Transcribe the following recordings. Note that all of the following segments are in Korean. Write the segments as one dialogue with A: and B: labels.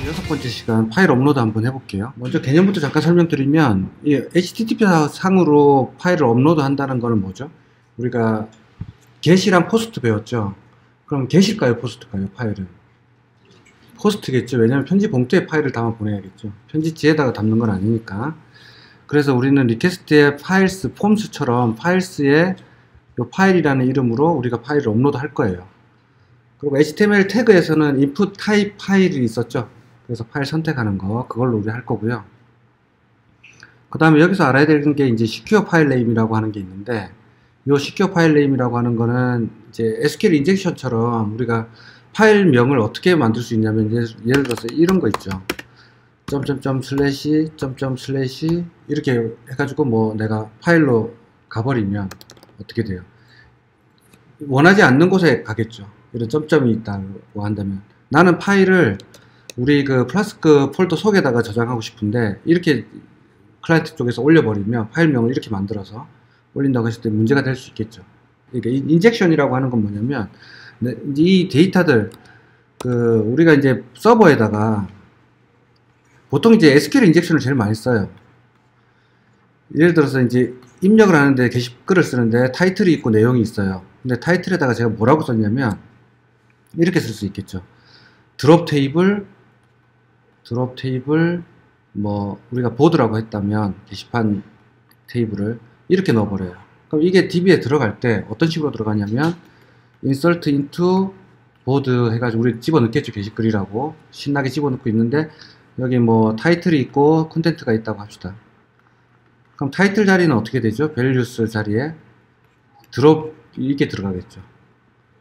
A: 6번째 시간 파일 업로드 한번 해볼게요. 먼저 개념부터 잠깐 설명드리면, 이 HTTP 상으로 파일을 업로드 한다는 거는 뭐죠? 우리가 get이랑 post 배웠죠? 그럼 get일까요, post일까요, 파일은? post겠죠. 왜냐면 편지 봉투에 파일을 담아 보내야겠죠. 편지지에다가 담는 건 아니니까. 그래서 우리는 리퀘스트의 파일스, 폼스처럼 파일스에 이 파일이라는 이름으로 우리가 파일을 업로드 할 거예요. 그리고 HTML 태그에서는 input type 파일이 있었죠. 그래서 파일 선택하는 거, 그걸로 우리 할 거고요. 그 다음에 여기서 알아야 되는 게 이제 secure file name이라고 하는 게 있는데, 이 secure file name이라고 하는 거는 이제 SQL 인젝션처럼 우리가 파일명을 어떻게 만들 수 있냐면, 예를 들어서 이런 거 있죠. 점점점 슬래시 점점 슬래시 이렇게 해가지고 뭐 내가 파일로 가버리면 어떻게 돼요? 원하지 않는 곳에 가겠죠. 이런 점점이 있다고 한다면, 나는 파일을 우리 그 플라스크 폴더 속에다가 저장하고 싶은데 이렇게 클라이언트 쪽에서 올려버리면 파일명을 이렇게 만들어서 올린다고 했을 때 문제가 될 수 있겠죠. 그러니까 인젝션이라고 하는 건 뭐냐면, 이 데이터들 우리가 이제 서버에다가 보통 이제 SQL 인젝션을 제일 많이 써요. 예를 들어서 이제 입력을 하는데 게시글을 쓰는데 타이틀이 있고 내용이 있어요. 근데 타이틀에다가 제가 뭐라고 썼냐면 이렇게 쓸 수 있겠죠. 드롭 테이블 뭐 우리가 보드라고 했다면 게시판 테이블을 이렇게 넣어버려요. 그럼 이게 DB에 들어갈 때 어떤 식으로 들어가냐면 insert into board 해가지고 우리 집어넣겠죠. 게시글이라고 신나게 집어넣고 있는데 여기 뭐 타이틀이 있고 콘텐츠가 있다고 합시다. 그럼 타이틀 자리는 어떻게 되죠? values 자리에 드롭 이렇게 들어가겠죠.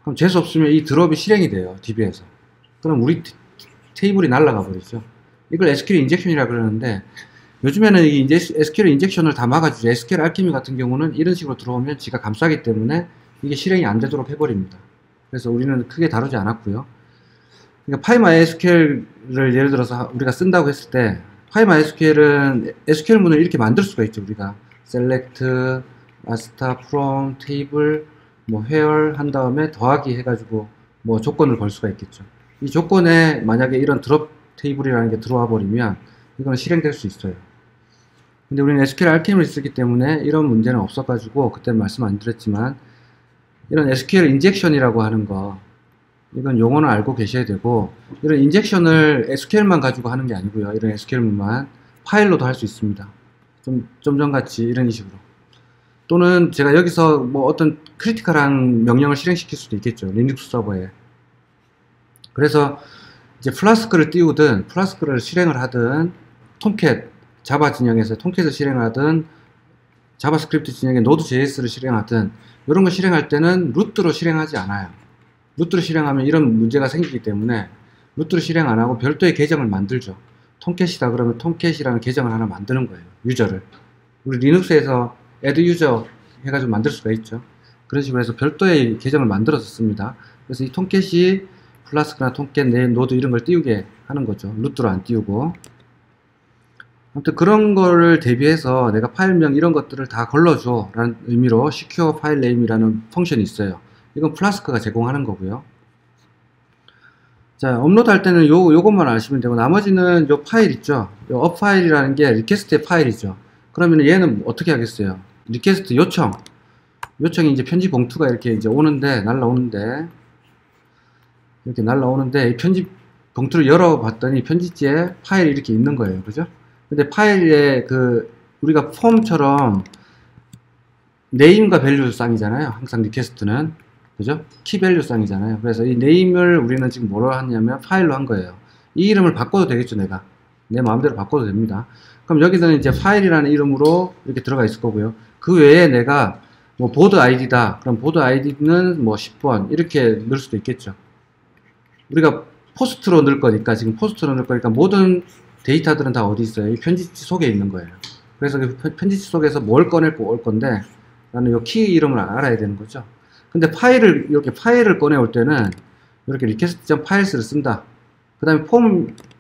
A: 그럼 재수 없으면 이 드롭이 실행이 돼요. DB에서. 그럼 우리 테이블이 날아가 버리죠. 이걸 SQL 인젝션이라고 그러는데, 요즘에는 이 SQL 인젝션을 다 막아주죠. SQL 알케미 같은 경우는 이런 식으로 들어오면 지가 감싸기 때문에 이게 실행이 안 되도록 해버립니다. 그래서 우리는 크게 다루지 않았고요. 그러니까 PyMySQL을 예를 들어서 우리가 쓴다고 했을 때, PyMySQL은 SQL문을 이렇게 만들 수가 있죠. 우리가 select, master, from, table, 뭐 where 한 다음에 더하기 해가지고 뭐 조건을 걸 수가 있겠죠. 이 조건에 만약에 이런 드롭 테이블이라는 게 들어와 버리면 이거는 실행될 수 있어요. 근데 우리는 SQL 알케미를 쓰기 때문에 이런 문제는 없어가지고 그때는 말씀 안 드렸지만, 이런 SQL 인젝션이라고 하는 거, 이건 용어는 알고 계셔야 되고, 이런 인젝션을 SQL만 가지고 하는 게 아니고요. 이런 SQL문만 파일로도 할 수 있습니다. 좀 전같이 이런 식으로. 또는 제가 여기서 뭐 어떤 크리티컬한 명령을 실행시킬 수도 있겠죠. 리눅스 서버에. 그래서 이제 플라스크를 띄우든 플라스크를 실행을 하든 톰캣 자바 진영에서 톰캣을 실행하든 자바스크립트 진영에 노드.js를 실행하든 이런 거 실행할 때는 루트로 실행하지 않아요. 루트로 실행하면 이런 문제가 생기기 때문에 루트로 실행 안 하고 별도의 계정을 만들죠. 톰캣이다 그러면 톰캣이라는 계정을 하나 만드는 거예요. 유저를. 우리 리눅스에서 add user 해가지고 만들 수가 있죠. 그런 식으로 해서 별도의 계정을 만들어서 씁니다. 그래서 이 톰캣이 플라스크나 톰캣, 노드 이런 걸 띄우게 하는 거죠. 루트로 안 띄우고. 아무튼 그런 거를 대비해서 내가 파일명 이런 것들을 다 걸러줘 라는 의미로 secure file name이라는 펑션이 있어요. 이건 플라스크가 제공하는 거고요. 자, 업로드 할 때는 요것만 아시면 되고, 나머지는 요 파일 있죠. 요 업 파일이라는 게 리퀘스트의 파일이죠. 그러면 얘는 어떻게 하겠어요? 리퀘스트 요청이 이제 편지 봉투가 이렇게 이제 날라오는데 이렇게 날라오는데 이 편지 봉투를 열어봤더니 편지지에 파일이 이렇게 있는 거예요. 그죠? 근데 파일에 우리가 폼처럼 네임과 밸류 쌍이잖아요. 항상 리퀘스트는. 그죠? 키 밸류 쌍이잖아요. 그래서 이 네임을 우리는 지금 뭐로 하냐면 파일로 한 거예요. 이 이름을 바꿔도 되겠죠, 내가. 내 마음대로 바꿔도 됩니다. 그럼 여기서는 이제 파일이라는 이름으로 이렇게 들어가 있을 거고요. 그 외에 내가 뭐 보드 아이디다. 그럼 보드 아이디는 뭐 10번 이렇게 넣을 수도 있겠죠. 우리가 포스트로 넣을 거니까, 지금 포스트로 넣을 거니까 모든 데이터들은 다 어디 있어요? 이 편지지 속에 있는 거예요. 그래서 그 편지지 속에서 뭘 꺼내고 올 건데, 나는 요 키 이름을 알아야 되는 거죠. 근데 이렇게 파일을 꺼내올 때는 이렇게 request.files를 쓴다. 그 다음에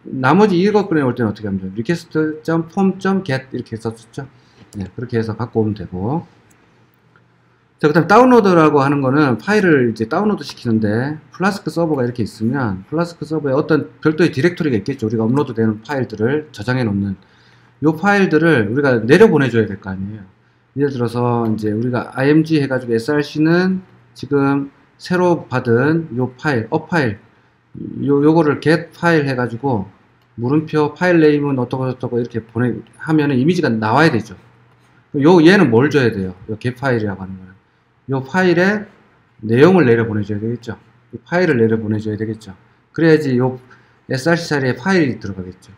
A: 나머지 이거 꺼내올 때는 어떻게 하면 돼요? request.form.get 이렇게 썼었죠. 네, 그렇게 해서 갖고 오면 되고. 자, 그 다음 다운로드라고 하는 거는 파일을 이제 다운로드 시키는데, 플라스크 서버가 이렇게 있으면, 플라스크 서버에 어떤 별도의 디렉토리가 있겠죠. 우리가 업로드 되는 파일들을 저장해 놓는. 요 파일들을 우리가 내려 보내줘야 될 거 아니에요. 예를 들어서, 이제 우리가 img 해가지고 src는 지금 새로 받은 요 파일, 파일, 요거를 get 파일 해가지고, 물음표 파일 네임은 어떠고 이렇게 하면은 이미지가 나와야 되죠. 얘는 뭘 줘야 돼요? 요 get 파일이라고 하는 거는. 요 파일에 내용을 내려 보내줘야 되겠죠. 이 파일을 내려 보내줘야 되겠죠. 그래야지 요 src 자리에 파일이 들어가겠죠.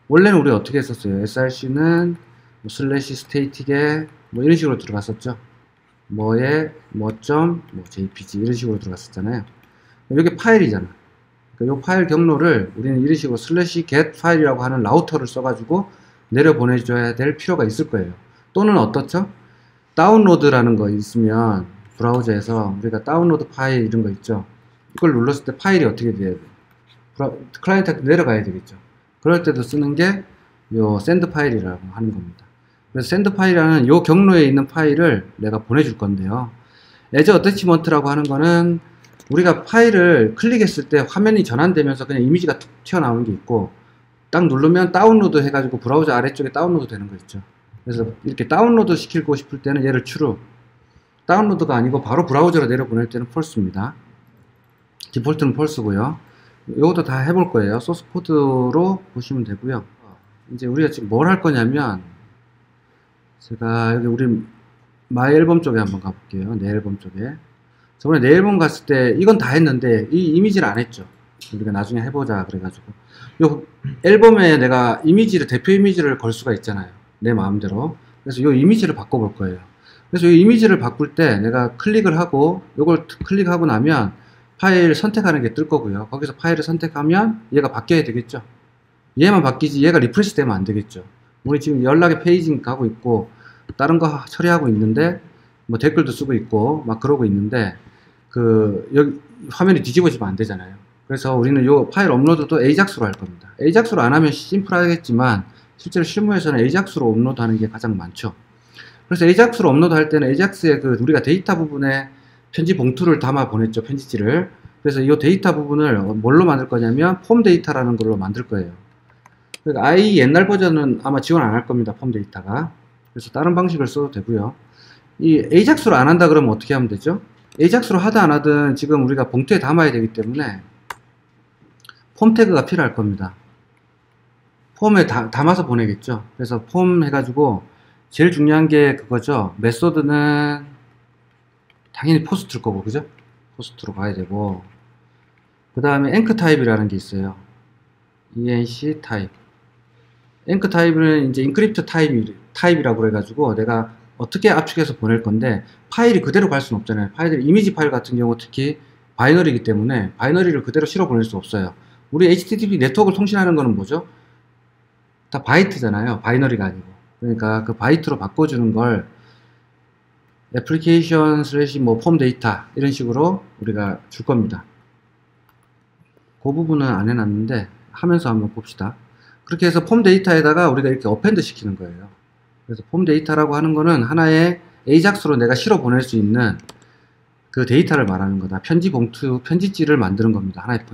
A: 원래는 우리가 어떻게 했었어요? src는 뭐 슬래시 스테이틱에 뭐 이런 식으로 들어갔었죠. jpg 이런 식으로 들어갔었잖아요. 이게 파일이잖아. 그러니까 요 파일 경로를 우리는 이런 식으로 슬래시 get 파일이라고 하는 라우터를 써가지고 내려 보내줘야 될 필요가 있을 거예요. 또는 어떻죠? 다운로드라는 거 있으면 브라우저에서 우리가 다운로드 파일 이런 거 있죠. 이걸 눌렀을 때 파일이 어떻게 돼야 돼? 클라이언트한테 내려가야 되겠죠. 그럴 때도 쓰는 게 요 샌드 파일이라고 하는 겁니다. 그래서 샌드 파일이라는 요 경로에 있는 파일을 내가 보내줄 건데요. as attachment라고 하는 거는 우리가 파일을 클릭했을 때 화면이 전환되면서 그냥 이미지가 툭 튀어나오는 게 있고, 딱 누르면 다운로드 해가지고 브라우저 아래쪽에 다운로드 되는 거 있죠. 그래서 이렇게 다운로드 시키고 싶을 때는 얘를 true, 다운로드가 아니고 바로 브라우저로 내려보낼 때는 false입니다. 디폴트는 false고요. 이것도 다 해볼 거예요. 소스 코드로 보시면 되고요. 이제 우리가 지금 뭘 할 거냐면, 제가 여기 우리 마이 앨범 쪽에 한번 가볼게요. 내 앨범 쪽에. 저번에 내 앨범 갔을 때 이건 다 했는데 이 이미지를 안 했죠. 우리가 나중에 해보자 그래가지고 요 앨범에 내가 이미지를, 대표 이미지를 걸 수가 있잖아요. 내 마음대로. 그래서 요 이미지를 바꿔볼 거예요. 그래서 이 이미지를 바꿀 때 내가 클릭을 하고 요걸 클릭하고 나면 파일 선택하는 게 뜰 거고요. 거기서 파일을 선택하면 얘가 바뀌어야 되겠죠. 얘만 바뀌지 얘가 리프레시 되면 안 되겠죠. 우리 지금 연락의 페이징 가고 있고 다른 거 처리하고 있는데 뭐 댓글도 쓰고 있고 막 그러고 있는데 여기 화면이 뒤집어지면 안 되잖아요. 그래서 우리는 요 파일 업로드도 AJAX로 할 겁니다. AJAX로 안 하면 심플하겠지만 실제로 실무에서는 AJAX로 업로드 하는 게 가장 많죠. 그래서 AJAX로 업로드 할 때는 AJAX에 우리가 데이터 부분에 편지 봉투를 담아 보냈죠. 편지지를. 그래서 이 데이터 부분을 뭘로 만들 거냐면 폼 데이터라는 걸로 만들 거예요. 그러니까 i 옛날 버전은 아마 지원 안 할 겁니다. 폼 데이터가. 그래서 다른 방식을 써도 되고요. 이 AJAX로 안 한다 그러면 어떻게 하면 되죠? AJAX로 하든 안 하든 지금 우리가 봉투에 담아야 되기 때문에 폼 태그가 필요할 겁니다. 폼에 담아서 보내겠죠. 그래서 폼 해가지고 제일 중요한 게 그거죠. 메소드는 당연히 포스트일 거고, 그죠? 포스트로 가야 되고, 그 다음에 앵크 타입이라는 게 있어요. enc 타입. 앵크 타입은 이제 인크립트 타입이라고 그래가지고 내가 어떻게 압축해서 보낼 건데 파일이 그대로 갈 수는 없잖아요. 파일들이 이미지 파일 같은 경우 특히 바이너리이기 때문에 바이너리를 그대로 실어 보낼 수 없어요. 우리 HTTP 네트워크를 통신하는 거는 뭐죠? 다 바이트잖아요. 바이너리가 아니고. 그러니까 그 바이트로 바꿔주는 걸 애플리케이션 슬래시 뭐 폼 데이터 이런 식으로 우리가 줄 겁니다. 그 부분은 안 해놨는데 하면서 한번 봅시다. 그렇게 해서 폼 데이터에다가 우리가 이렇게 어펜드 시키는 거예요. 그래서 폼 데이터라고 하는 거는 하나의 AJAX로 내가 실어 보낼 수 있는 그 데이터를 말하는 거다. 편지 봉투, 편지지를 만드는 겁니다. 하나의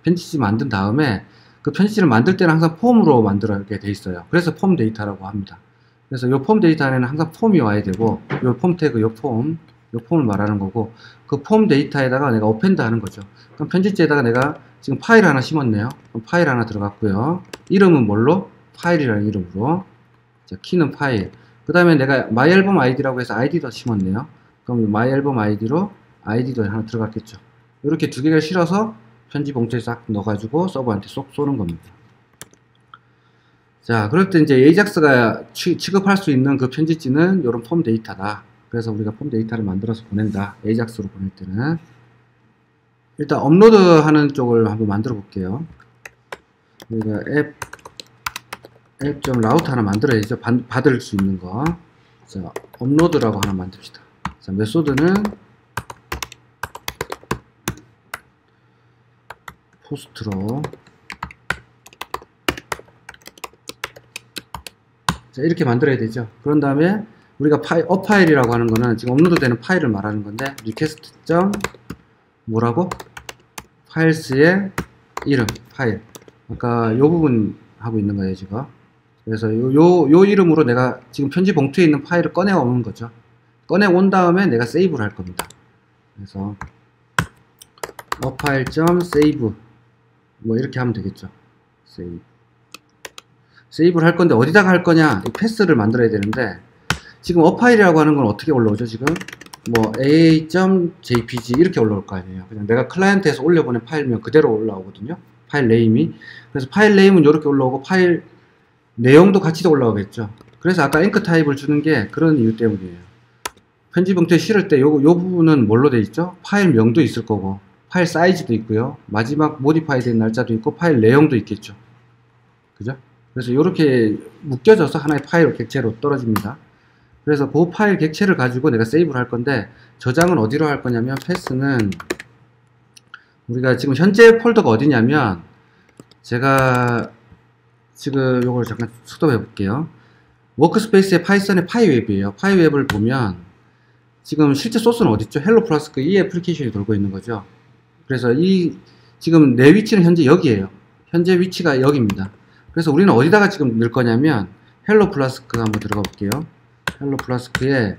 A: 편지지 만든 다음에 그 편지지를 만들 때는 항상 폼으로 만들게 돼 있어요. 그래서 폼 데이터라고 합니다. 그래서 이 폼 데이터 안에는 항상 폼이 와야 되고, 이 폼 태그, 이 폼을 말하는 거고, 그 폼 데이터에다가 내가 어펜드 하는 거죠. 그럼 편지지에다가 내가 지금 파일 하나 심었네요. 그럼 파일 하나 들어갔고요. 이름은 뭘로? 파일이라는 이름으로. 자, 키는 파일. 그 다음에 내가 myAlbum ID라고 해서 ID도 심었네요. 그럼 myAlbum ID로 ID도 하나 들어갔겠죠. 이렇게 두 개를 실어서 편지 봉투에 싹 넣어가지고 서버한테 쏙 쏘는 겁니다. 자, 그럴 때 이제 AJAX가 취급할 수 있는 그 편지지는 이런 폼 데이터다. 그래서 우리가 폼 데이터를 만들어서 보낸다. AJAX로 보낼 때는. 일단 업로드 하는 쪽을 한번 만들어 볼게요. 우리가 앱 라우터 하나 만들어야죠. 받을 수 있는 거. 자, 업로드라고 하나 만듭시다. 자, 메소드는 포스트로. 자, 이렇게 만들어야 되죠. 그런 다음에 우리가 업 파일이라고 하는 거는 지금 업로드 되는 파일을 말하는 건데, 리퀘스트 점 뭐라고? 파일스의 이름, 파일. 아까 요 부분 하고 있는 거예요, 지금. 그래서 요 이름으로 내가 지금 편지 봉투에 있는 파일을 꺼내 오는 거죠. 꺼내 온 다음에 내가 세이브를 할 겁니다. 그래서 업 파일 점 세이브 뭐 이렇게 하면 되겠죠. 세이브를 할 건데 어디다가 할 거냐? 이 패스를 만들어야 되는데, 지금 업 파일이라고 하는 건 어떻게 올라오죠? 지금 뭐 aa.jpg 이렇게 올라올 거 아니에요. 그냥 내가 클라이언트에서 올려보낸 파일이면 그대로 올라오거든요. 파일 네임이. 그래서 파일 네임은 이렇게 올라오고 파일 내용도 같이 올라오겠죠. 그래서 아까 앵커 타입을 주는 게 그런 이유 때문이에요. 편지 봉투에 실을 때 요 부분은 뭘로 돼 있죠? 파일 명도 있을 거고, 파일 사이즈도 있고요. 마지막 모디파이 된 날짜도 있고, 파일 내용도 있겠죠. 그죠? 그래서 이렇게 묶여져서 하나의 파일 객체로 떨어집니다. 그래서 그 파일 객체를 가지고 내가 세이브를 할 건데, 저장은 어디로 할 거냐면, 패스는 우리가 지금 현재 폴더가 어디냐면, 제가 지금 요걸 잠깐 수도해 볼게요. 워크스페이스의 파이썬의 파이웹이에요. 파이웹을 보면 지금 실제 소스는 어딨죠? 헬로 플라스크 이 애플리케이션이 돌고 있는 거죠. 그래서 지금 내 위치는 현재 여기에요. 현재 위치가 여기입니다. 그래서 우리는 어디다가 지금 넣을 거냐면, 헬로 플라스크 한번 들어가 볼게요. 헬로 플라스크에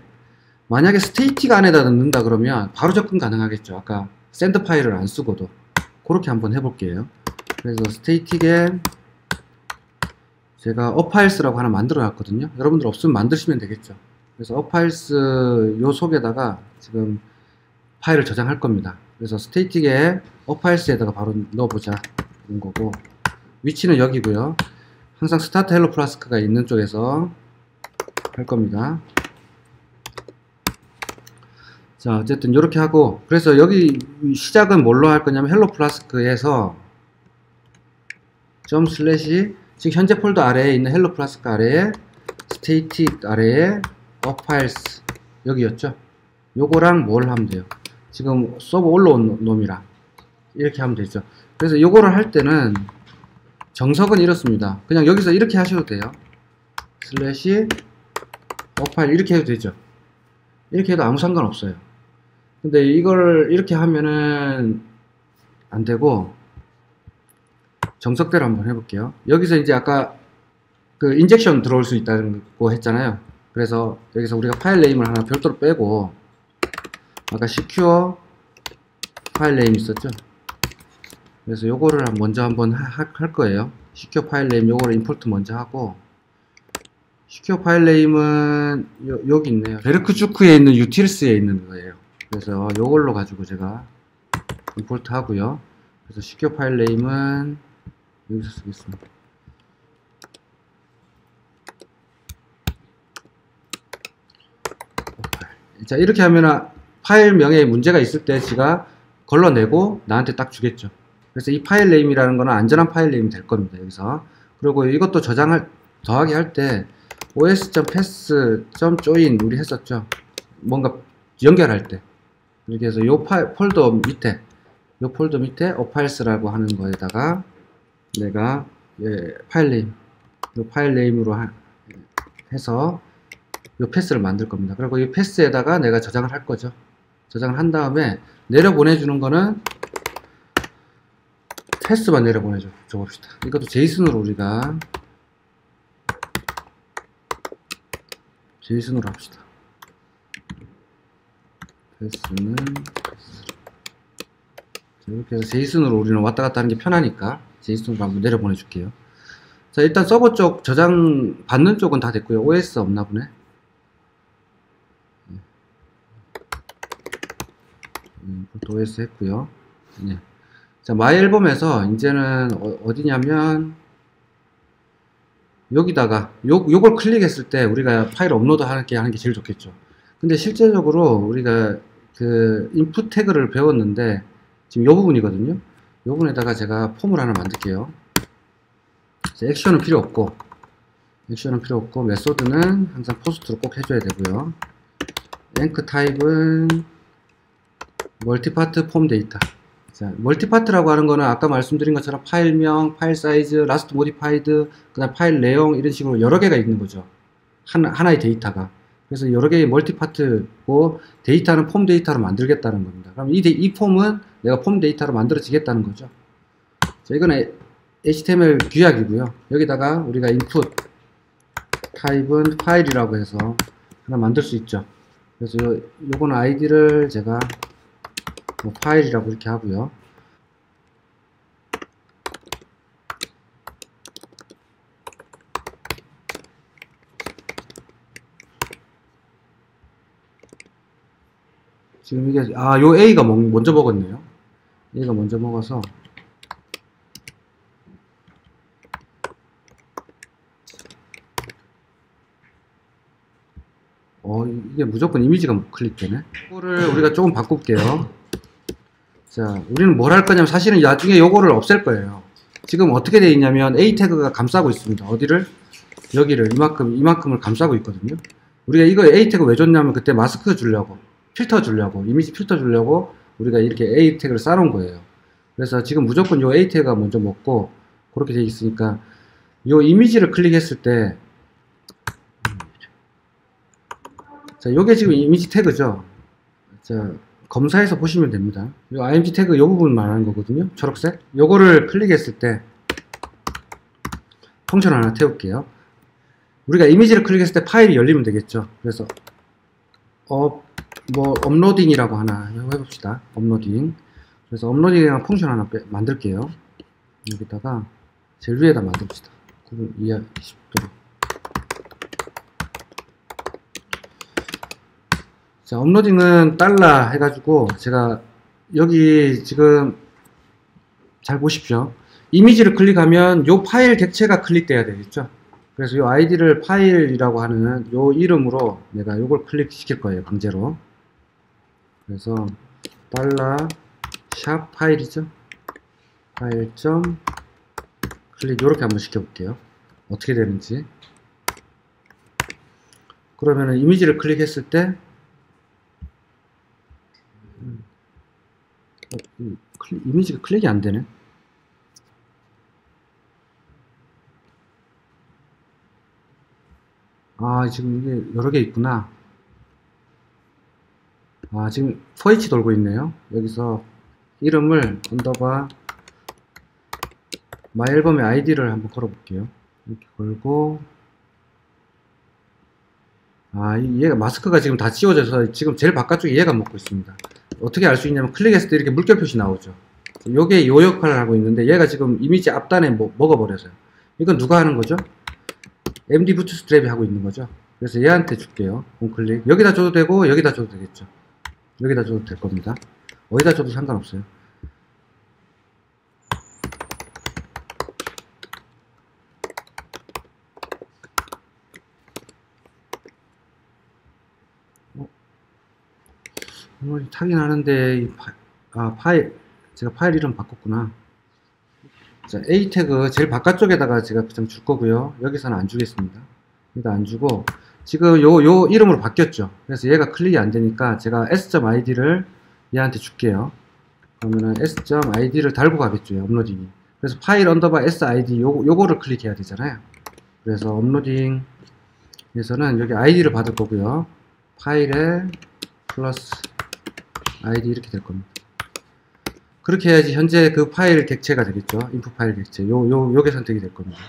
A: 만약에 스테이틱 안에다 넣는다 그러면 바로 접근 가능하겠죠. 아까 샌드 파일을 안 쓰고도. 그렇게 한번 해볼게요. 그래서 스테이틱에 제가 업파일스라고 하나 만들어 놨거든요. 여러분들 없으면 만드시면 되겠죠. 그래서 업파일스 요 속에다가 지금 파일을 저장할 겁니다. 그래서 스테이틱에 업파일스에다가 바로 넣어보자 이런 거고, 위치는 여기고요. 항상 스타트 헬로 플라스크가 있는 쪽에서 할 겁니다. 자, 어쨌든 이렇게 하고, 그래서 여기 시작은 뭘로 할 거냐면 헬로 플라스크에서 점 슬래시, 지금 현재 폴더 아래에 있는 헬로 플라스크 아래에 스테이틱 아래에 업파일스 여기였죠. 요거랑 뭘 하면 돼요? 지금 서버 올라온 놈이랑 이렇게 하면 되죠. 그래서 요거를 할 때는 정석은 이렇습니다. 그냥 여기서 이렇게 하셔도 돼요. 슬래시 업파일 이렇게 해도 되죠. 이렇게 해도 아무 상관없어요. 근데 이걸 이렇게 하면은 안 되고, 정석대로 한번 해볼게요. 여기서 이제 아까 그 인젝션 들어올 수 있다고 했잖아요. 그래서 여기서 우리가 파일 네임을 하나 별도로 빼고, 아까 secure 파일 네임 있었죠. 그래서 요거를 먼저 한번 할 거예요. secure 파일 네임 요거를 임포트 먼저 하고, secure 파일 네임은 여기 있네요. 베르크주크에 있는 유틸스에 있는 거예요. 그래서 요걸로 가지고 제가 임포트 하고요. 그래서 secure 파일 네임은 여기서 쓰겠습니다. 자, 이렇게 하면 파일명에 문제가 있을 때 지가 걸러내고 나한테 딱 주겠죠. 그래서 이 파일 네임이라는 거는 안전한 파일 네임이 될 겁니다. 여기서. 그리고 이것도 더하기 할 때 os.pass.join 우리 했었죠. 뭔가 연결할 때. 이렇게 해서 요 폴더 밑에 어파일스라고 하는 거에다가 내가 파일 네임, 요 파일 네임으로 해서 요 패스를 만들 겁니다. 그리고 이 패스에다가 내가 저장을 할 거죠. 저장을 한 다음에 내려보내주는 거는 패스만 내려보내줘 봅시다. 이것도 제이슨으로 우리가 제이슨으로 합시다. 패스는 이렇게 해서 제이슨으로 우리는 왔다 갔다 하는 게 편하니까 제이슨으로 한번 내려보내 줄게요. 자, 일단 서버 쪽 저장 받는 쪽은 다 됐고요. OS 없나 보네. OS 했고요. 네. 자, 마이 앨범에서 이제는 어디냐면 여기다가 요걸 클릭했을 때 우리가 파일 업로드 하는 게 제일 좋겠죠. 근데 실제적으로 우리가 그 인풋 태그를 배웠는데 지금 요 부분이거든요. 요 부분에다가 제가 폼을 하나 만들게요. 액션은 필요 없고 메소드는 항상 포스트로 꼭 해줘야 되고요. 앵커 타입은 멀티파트 폼 데이터. 자, 멀티파트라고 하는 거는 아까 말씀드린 것처럼 파일명, 파일 사이즈, 라스트 모디파이드, 그 다음 파일 내용 이런 식으로 여러 개가 있는 거죠. 하나의 데이터가. 그래서 여러 개의 멀티파트고 데이터는 폼 데이터로 만들겠다는 겁니다. 그럼 이 폼은 내가 폼 데이터로 만들어지겠다는 거죠. 자, 이건 HTML 규약이고요. 여기다가 우리가 input 타입은 파일이라고 해서 하나 만들 수 있죠. 그래서 요거는 아이디를 제가 뭐 파일이라고 이렇게 하고요. 지금 이게 요 A가 먼저 먹었네요. A가 먼저 먹어서 이게 무조건 이미지가 클릭되네. 이거를 우리가 조금 바꿀게요. 자, 우리는 뭘 할 거냐면 사실은 나중에 요거를 없앨 거예요. 지금 어떻게 되어 있냐면 A 태그가 감싸고 있습니다. 어디를? 여기를 이만큼을 감싸고 있거든요. 우리가 이거 A 태그 왜 줬냐면 그때 마스크 주려고, 필터 주려고, 이미지 필터 주려고 우리가 이렇게 A 태그를 쌓아놓은 거예요. 그래서 지금 무조건 요 A 태그가 먼저 먹고 그렇게 되어 있으니까 요 이미지를 클릭했을 때, 자, 요게 지금 이미지 태그죠. 자, 검사해서 보시면 됩니다. 요 img 태그 요 부분 말하는 거거든요. 초록색. 요거를 클릭했을 때 펑션 하나 태울게요. 우리가 이미지를 클릭했을 때 파일이 열리면 되겠죠. 그래서 업로딩이라고 하나 해봅시다. 업로딩. 그래서 업로딩이라는 펑션 하나 만들게요. 여기다가 제일 위에다 만듭시다. 9분 이하 20도. 자, 업로딩은 달러 해가지고 제가 여기 지금 잘 보십시오. 이미지를 클릭하면 요 파일 객체가 클릭돼야 되겠죠. 그래서 요 아이디를 파일이라고 하는 요 이름으로 내가 요걸 클릭시킬 거예요. 강제로. 그래서 달러 샵 파일이죠. 파일 점 클릭 요렇게 한번 시켜볼게요. 어떻게 되는지. 그러면은 이미지를 클릭했을 때 이미지가 클릭이 안 되네. 지금 이게 여러 개 있구나. 지금 for 돌고 있네요. 여기서 이름을 언더바 마이 앨범의 아이디를 한번 걸어볼게요. 이렇게 걸고, 얘가 마스크가 지금 다 지워져서 지금 제일 바깥쪽에 얘가 먹고 있습니다. 어떻게 알 수 있냐면 클릭했을 때 이렇게 물결 표시 나오죠. 요게 요 역할을 하고 있는데 얘가 지금 이미지 앞단에 먹어버려서요. 이건 누가 하는 거죠? MD 부트스트랩이 하고 있는 거죠. 그래서 얘한테 줄게요. onClick. 여기다 줘도 되고 여기다 줘도 되겠죠. 여기다 줘도 될 겁니다. 어디다 줘도 상관없어요. 타긴 하는데 제가 파일 이름 바꿨구나. 자, A 태그 제일 바깥쪽에다가 제가 좀 줄 거고요. 여기서는 안 주겠습니다. 여기다 안 주고 지금 요 이름으로 바뀌었죠. 그래서 얘가 클릭이 안 되니까 제가 s.id를 얘한테 줄게요. 그러면은 s.id를 달고 가겠죠. 업로딩이. 그래서 파일 언더바 sid 요거를 클릭해야 되잖아요. 그래서 업로딩에서는 여기 id를 받을 거고요. 파일에 플러스 id 이렇게 될 겁니다. 그렇게 해야지 현재 그 파일 객체가 되겠죠. 인풋 파일 객체. 요게 선택이 될 겁니다.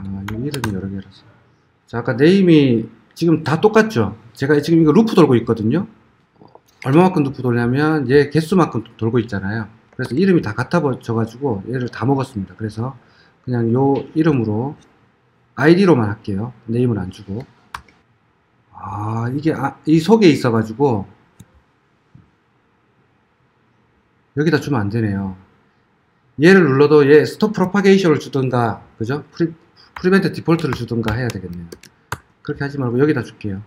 A: 요 이름이 여러 개라서. 자, 아까 네임이 지금 다 똑같죠. 제가 지금 이거 루프 돌고 있거든요. 얼마만큼 루프 돌냐면 얘 개수만큼 돌고 있잖아요. 그래서 이름이 다 같아져가지고 얘를 다 먹었습니다. 그래서 그냥 요 이름으로 아이디로만 할게요. 네임은 안 주고. 이게 이 속에 있어가지고 여기다 주면 안 되네요. 얘를 눌러도 얘 스톱 프로파게이션을 주든가, 그죠? 프리벤트 디폴트를 주든가 해야 되겠네요. 그렇게 하지 말고 여기다 줄게요.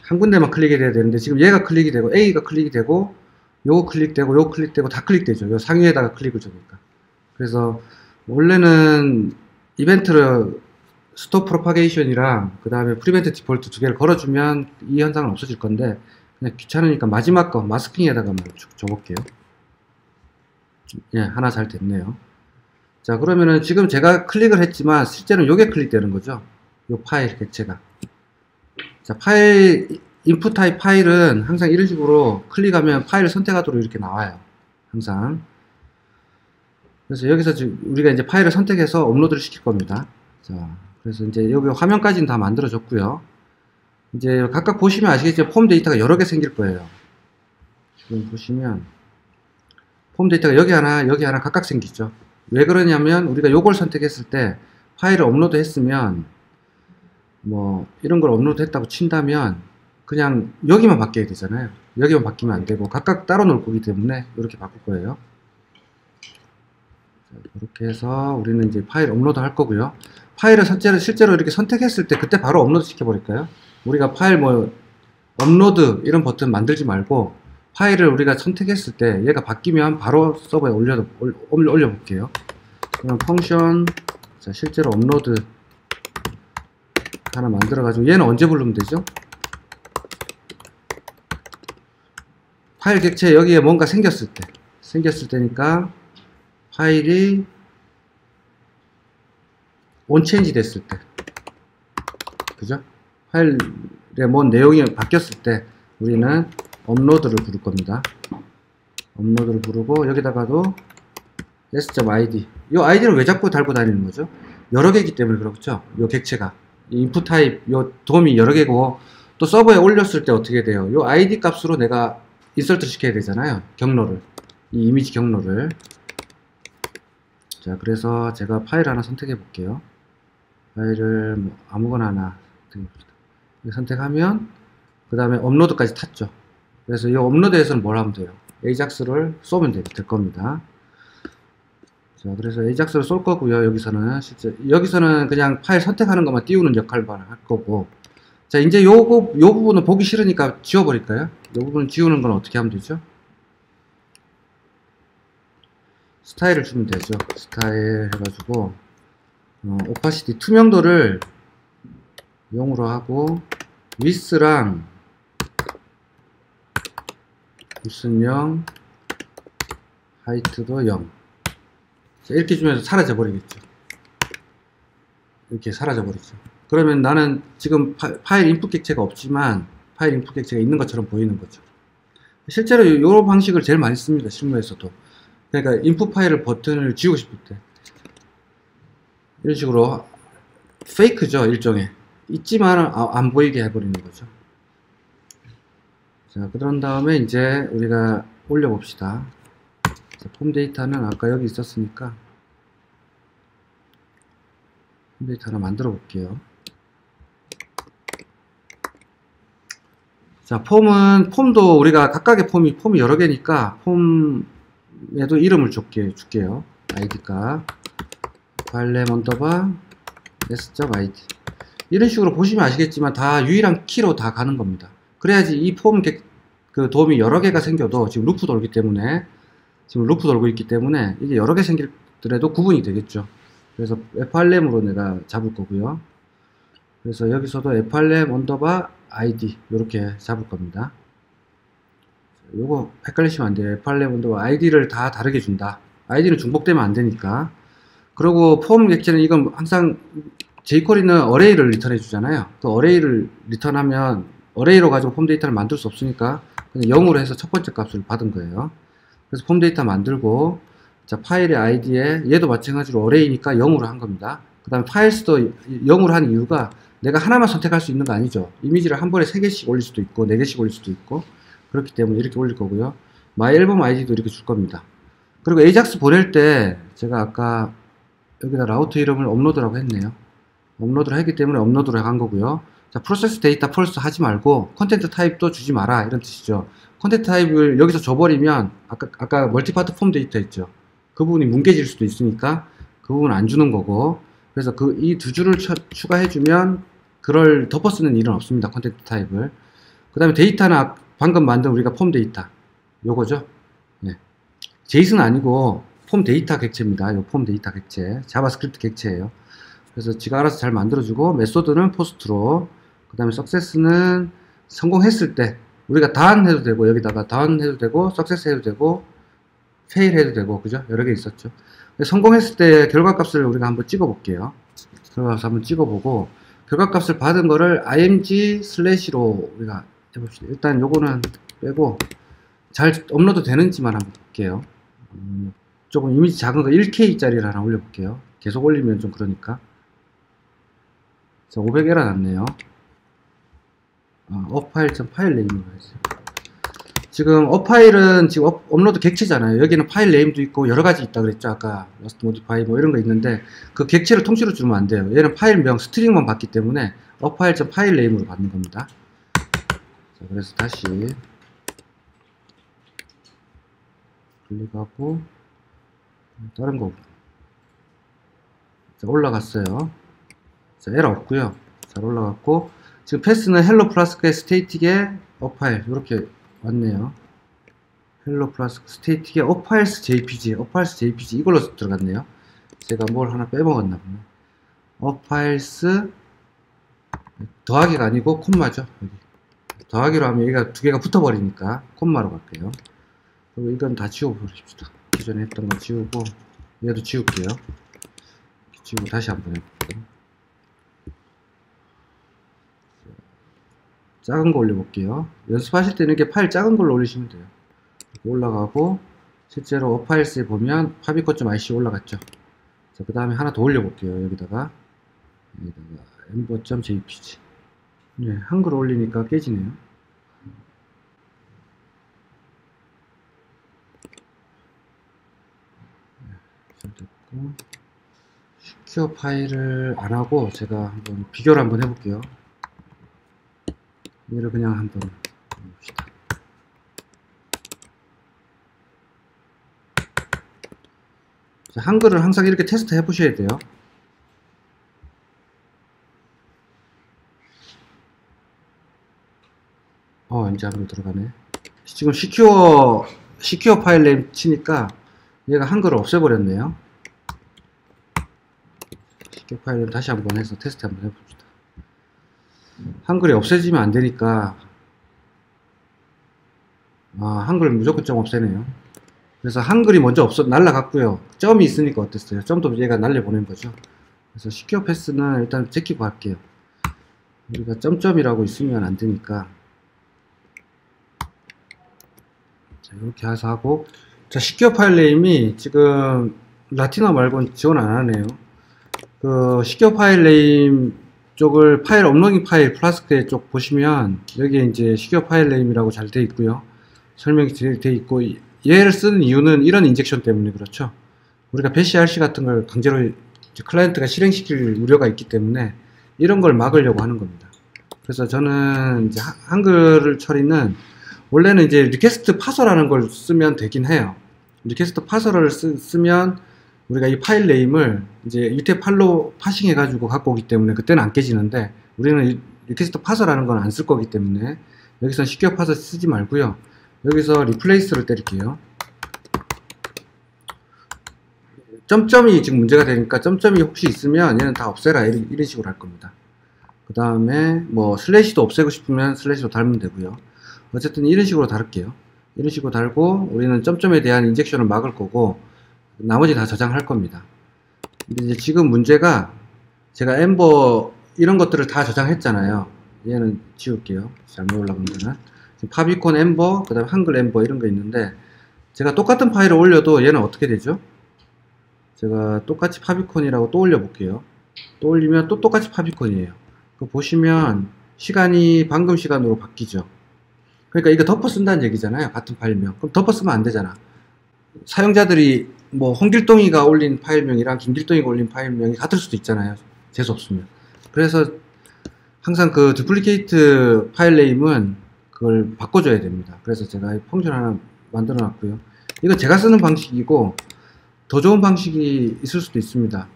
A: 한 군데만 클릭이 돼야 되는데 지금 얘가 클릭이 되고 A가 클릭이 되고 요거 클릭되고 요거 클릭되고 다 클릭되죠. 요 상위에다가 클릭을 주니까. 그래서 원래는 이벤트를 스톱 프로파게이션이랑 그 다음에 프리벤트 디폴트 두 개를 걸어주면 이 현상은 없어질 건데 그냥 귀찮으니까 마지막 거 마스킹에다가만 줘볼게요. 예, 하나 잘 됐네요. 자, 그러면은 지금 제가 클릭을 했지만 실제로는 요게 클릭되는 거죠. 요 파일 객체가. 자, 파일, 인풋 타입 파일은 항상 이런 식으로 클릭하면 파일을 선택하도록 이렇게 나와요. 항상. 그래서 여기서 우리가 이제 파일을 선택해서 업로드를 시킬 겁니다. 자, 그래서 이제 여기 화면까지는 다 만들어졌고요. 이제 각각 보시면 아시겠지만 폼 데이터가 여러 개 생길 거예요. 지금 보시면 폼 데이터가 여기 하나 각각 생기죠. 왜 그러냐면 우리가 요걸 선택했을 때 파일을 업로드 했으면 뭐 이런 걸 업로드 했다고 친다면 그냥 여기만 바뀌어야 되잖아요. 여기만 바뀌면 안 되고 각각 따로 놓을 거기 때문에 이렇게 바꿀 거예요. 이렇게 해서 우리는 이제 파일 업로드 할 거고요. 파일을 실제로 이렇게 선택했을 때 그때 바로 업로드 시켜 버릴까요? 우리가 파일 뭐 업로드 이런 버튼 만들지 말고 파일을 우리가 선택했을 때 얘가 바뀌면 바로 서버에 올려 볼게요. 그럼 펑션, 자, 실제로 업로드 하나 만들어 가지고 얘는 언제 부르면 되죠? 파일 객체 여기에 뭔가 생겼을 때니까 파일이 온체인지 됐을 때, 그죠? 파일에 뭔 내용이 바뀌었을 때 우리는 업로드를 부를 겁니다. 업로드를 부르고 여기다가도 s.id, 이 id는 왜 자꾸 달고 다니는 거죠? 여러 개이기 때문에 그렇죠. 이 객체가 인풋 타입 이 돔이 여러 개고 또 서버에 올렸을 때 어떻게 돼요? 이 id 값으로 내가 인설트 시켜야 되잖아요. 경로를, 이 이미지 경로를. 자, 그래서 제가 파일 하나 선택해 볼게요. 파일을 뭐 아무거나 하나 선택하면 그 다음에 업로드까지 탔죠. 그래서 이 업로드에서는 뭘 하면 돼요? AJAX를 쏘면 될 겁니다. 자, 그래서 AJAX를 쏠 거고요. 여기서는 그냥 파일 선택하는 것만 띄우는 역할만 할 거고. 자, 이제 요 부분은 보기 싫으니까 지워버릴까요? 요 부분 지우는 건 어떻게 하면 되죠? 스타일을 주면 되죠. 스타일 해가지고 오파시티 투명도를 0으로 하고 위스랑 무슨 0, 하이트도 0. 자, 이렇게 주면서 사라져 버리겠죠. 이렇게 사라져 버리죠. 그러면 나는 지금 파일 인풋 객체가 없지만 파일 인풋 객체가 있는 것처럼 보이는 거죠. 실제로 이 방식을 제일 많이 씁니다. 실무에서도. 그러니까 인풋 파일을 버튼을 지우고 싶을 때 이런 식으로 페이크죠. 일종의 있지만 안 보이게 해버리는 거죠. 자, 그런 다음에 이제 우리가 올려봅시다. 자, 폼 데이터는 아까 여기 있었으니까 폼 데이터 하나 만들어 볼게요. 자, 폼도 우리가 각각의 폼이 여러 개니까 폼에도 이름을 줄게요. id가 발렘 언더바 s.id, 이런 식으로 보시면 아시겠지만 다 유일한 키로 다 가는 겁니다. 그래야지 이 그 돔이 여러 개가 생겨도 지금 루프 돌고 있기 때문에 이게 여러 개 생길더라도 구분이 되겠죠. 그래서 frlem으로 내가 잡을 거고요. 그래서 여기서도 frlem 언더바 id 이렇게 잡을 겁니다. 요거 헷갈리시면 안 돼요. frlem 언더바 id를 다 다르게 준다. id는 중복되면 안 되니까. 그리고 폼 객체는 이건 항상 jQuery는 어레이를 리턴해 주잖아요. 그 어레이를 리턴하면 어레이로 가지고 폼 데이터를 만들 수 없으니까 그냥 0으로 해서 첫 번째 값을 받은 거예요. 그래서 폼 데이터 만들고, 자, 파일의 id에 얘도 마찬가지로 어레이니까 0으로 한 겁니다. 그 다음에 파일스도 0으로 한 이유가 내가 하나만 선택할 수 있는 거 아니죠. 이미지를 한 번에 3개씩 올릴 수도 있고 4개씩 올릴 수도 있고 그렇기 때문에 이렇게 올릴 거고요. my앨범 id도 이렇게 줄 겁니다. 그리고 AJAX 보낼 때 제가 아까 여기다 라우터 이름을 업로드라고 했네요. 업로드를 했기 때문에 업로드를 한 거고요. 자, 프로세스 데이터 펄스 하지 말고 컨텐트 타입도 주지 마라, 이런 뜻이죠. 컨텐트 타입을 여기서 줘버리면 아까 멀티파트 폼 데이터 있죠. 그 부분이 뭉개질 수도 있으니까 그 부분 안 주는 거고, 그래서 이 두 줄을 추가해주면 그걸 덮어쓰는 일은 없습니다. 컨텐트 타입을. 그 다음에 데이터는 방금 만든 우리가 폼 데이터 요거죠. 네. 제이슨 아니고 폼 데이터 객체입니다. 요 폼 데이터 객체, 자바스크립트 객체예요. 그래서 지가 알아서 잘 만들어주고, 메소드는 포스트로, 그 다음에 석세스는 성공했을 때 우리가 done 해도 되고, 여기다가 done 해도 되고, success 해도 되고, fail 해도 되고, 그죠? 여러 개 있었죠. 성공했을 때 결과값을 우리가 한번 찍어 볼게요. 들어가서 한번 찍어 보고, 결과값을 받은 거를 img 슬래시로 우리가 해봅시다. 일단 요거는 빼고 잘 업로드 되는지만 한번 볼게요. 조금 이미지 작은 거 1K 짜리를 하나 올려볼게요. 계속 올리면 좀 그러니까. 자, 500에러 났네요. 업파일 파일 네임으로 해야지. 지금 업파일은 지금 업로드 객체잖아요. 여기는 파일 네임도 있고 여러가지 있다 그랬죠. 아까 러스트 모디파이 뭐 이런 거 있는데 그 객체를 통째로 주면 안 돼요. 얘는 파일명 스트링만 받기 때문에 업파일 파일 네임으로 받는 겁니다. 자, 그래서 다시 클릭하고 다른 거 자, 올라갔어요. 자, 에러 없고요. 잘 올라갔고 지금 패스는 헬로 플라스크의 스테이틱의 업파일 이렇게 왔네요. 헬로 플라스크 스테이틱의 업파일스 JPG 이걸로 들어갔네요. 제가 뭘 하나 빼먹었나 보네. 업파일스 더하기가 아니고 콤마죠. 여기. 더하기로 하면 여기가 두 개가 붙어버리니까 콤마로 갈게요. 그리고 이건 다 지워버립시다. 기존에 했던 거 지우고 얘도 지울게요. 지우고 다시 한번 해볼게요. 작은 거 올려볼게요. 연습하실 때는 이렇게 파일 작은 걸로 올리시면 돼요. 올라가고 실제로 어파일스에 보면 파비코.ic 올라갔죠. 자, 그 다음에 하나 더 올려볼게요. 여기다가 ember.jpg 네, 한글 올리니까 깨지네요. 됐고 시큐어 파일을 안하고 제가 한번 비교를 한번 해볼게요. 얘를 그냥 한번 해봅시다. 자, 한글을 항상 이렇게 테스트 해보셔야 돼요. 이제 한번 들어가네. 지금 시큐어 파일 네임 치니까 얘가 한글을 없애버렸네요. 시큐어 파일 네임 다시 한번 해서 테스트 한번 해봅시다. 한글이 없애지면 안 되니까 한글 무조건 점 없애네요. 그래서 한글이 먼저 날라갔고요. 점이 있으니까 어땠어요? 점도 얘가 날려보낸 거죠. 그래서 시큐어 패스는 일단 제끼고 할게요. 우리가 점점이라고 있으면 안 되니까 자, 이렇게 해서 하고 자, 시큐어 파일 네임이 지금 라틴어 말고는 지원 안 하네요. 그 시큐어 파일 네임 쪽을 파일 업로딩 파일 플라스크 쪽 보시면 여기에 이제 시큐어 파일 네임이라고 잘 되어 있고요. 설명이 되어 있고 얘를 쓰는 이유는 이런 인젝션 때문에 그렇죠. 우리가 배시 RC 같은 걸 강제로 클라이언트가 실행시킬 우려가 있기 때문에 이런 걸 막으려고 하는 겁니다. 그래서 저는 이제 한글 처리는 원래는 이제 리퀘스트 파서라는 걸 쓰면 되긴 해요. 리퀘스트 파서를 쓰면 우리가 이 파일 네임을 이제 UTF-8로 파싱 해가지고 갖고 오기 때문에 그때는 안 깨지는데 우리는 리퀘스트 파서라는 건 안 쓸 거기 때문에 여기선 시큐어 파서 쓰지 말고요. 여기서 리플레이스를 때릴게요. 점점이 지금 문제가 되니까 점점이 혹시 있으면 얘는 다 없애라 이런 식으로 할 겁니다. 그 다음에 뭐 슬래시도 없애고 싶으면 슬래시로 달면 되고요. 어쨌든 이런 식으로 다룰게요. 이런 식으로 달고 우리는 점점에 대한 인젝션을 막을 거고 나머지 다 저장할 겁니다. 근데 이제 지금 문제가 제가 엠버 이런 것들을 다 저장했잖아요. 얘는 지울게요. 잘못 올라간 거는. 파비콘 엠버, 그 다음에 한글 엠버 이런 거 있는데 제가 똑같은 파일을 올려도 얘는 어떻게 되죠? 제가 똑같이 파비콘이라고 또 올려볼게요. 또 올리면 또 똑같이 파비콘이에요. 그 보시면 시간이 방금 시간으로 바뀌죠. 그러니까 이거 덮어 쓴다는 얘기잖아요. 같은 파일명. 그럼 덮어 쓰면 안 되잖아. 사용자들이 뭐 홍길동이가 올린 파일명이랑 김길동이가 올린 파일명이 같을 수도 있잖아요. 재수 없으면. 그래서 항상 그 두플리케이트 파일 네임은 그걸 바꿔줘야 됩니다. 그래서 제가 이 펑션 하나 만들어 놨고요. 이건 제가 쓰는 방식이고 더 좋은 방식이 있을 수도 있습니다.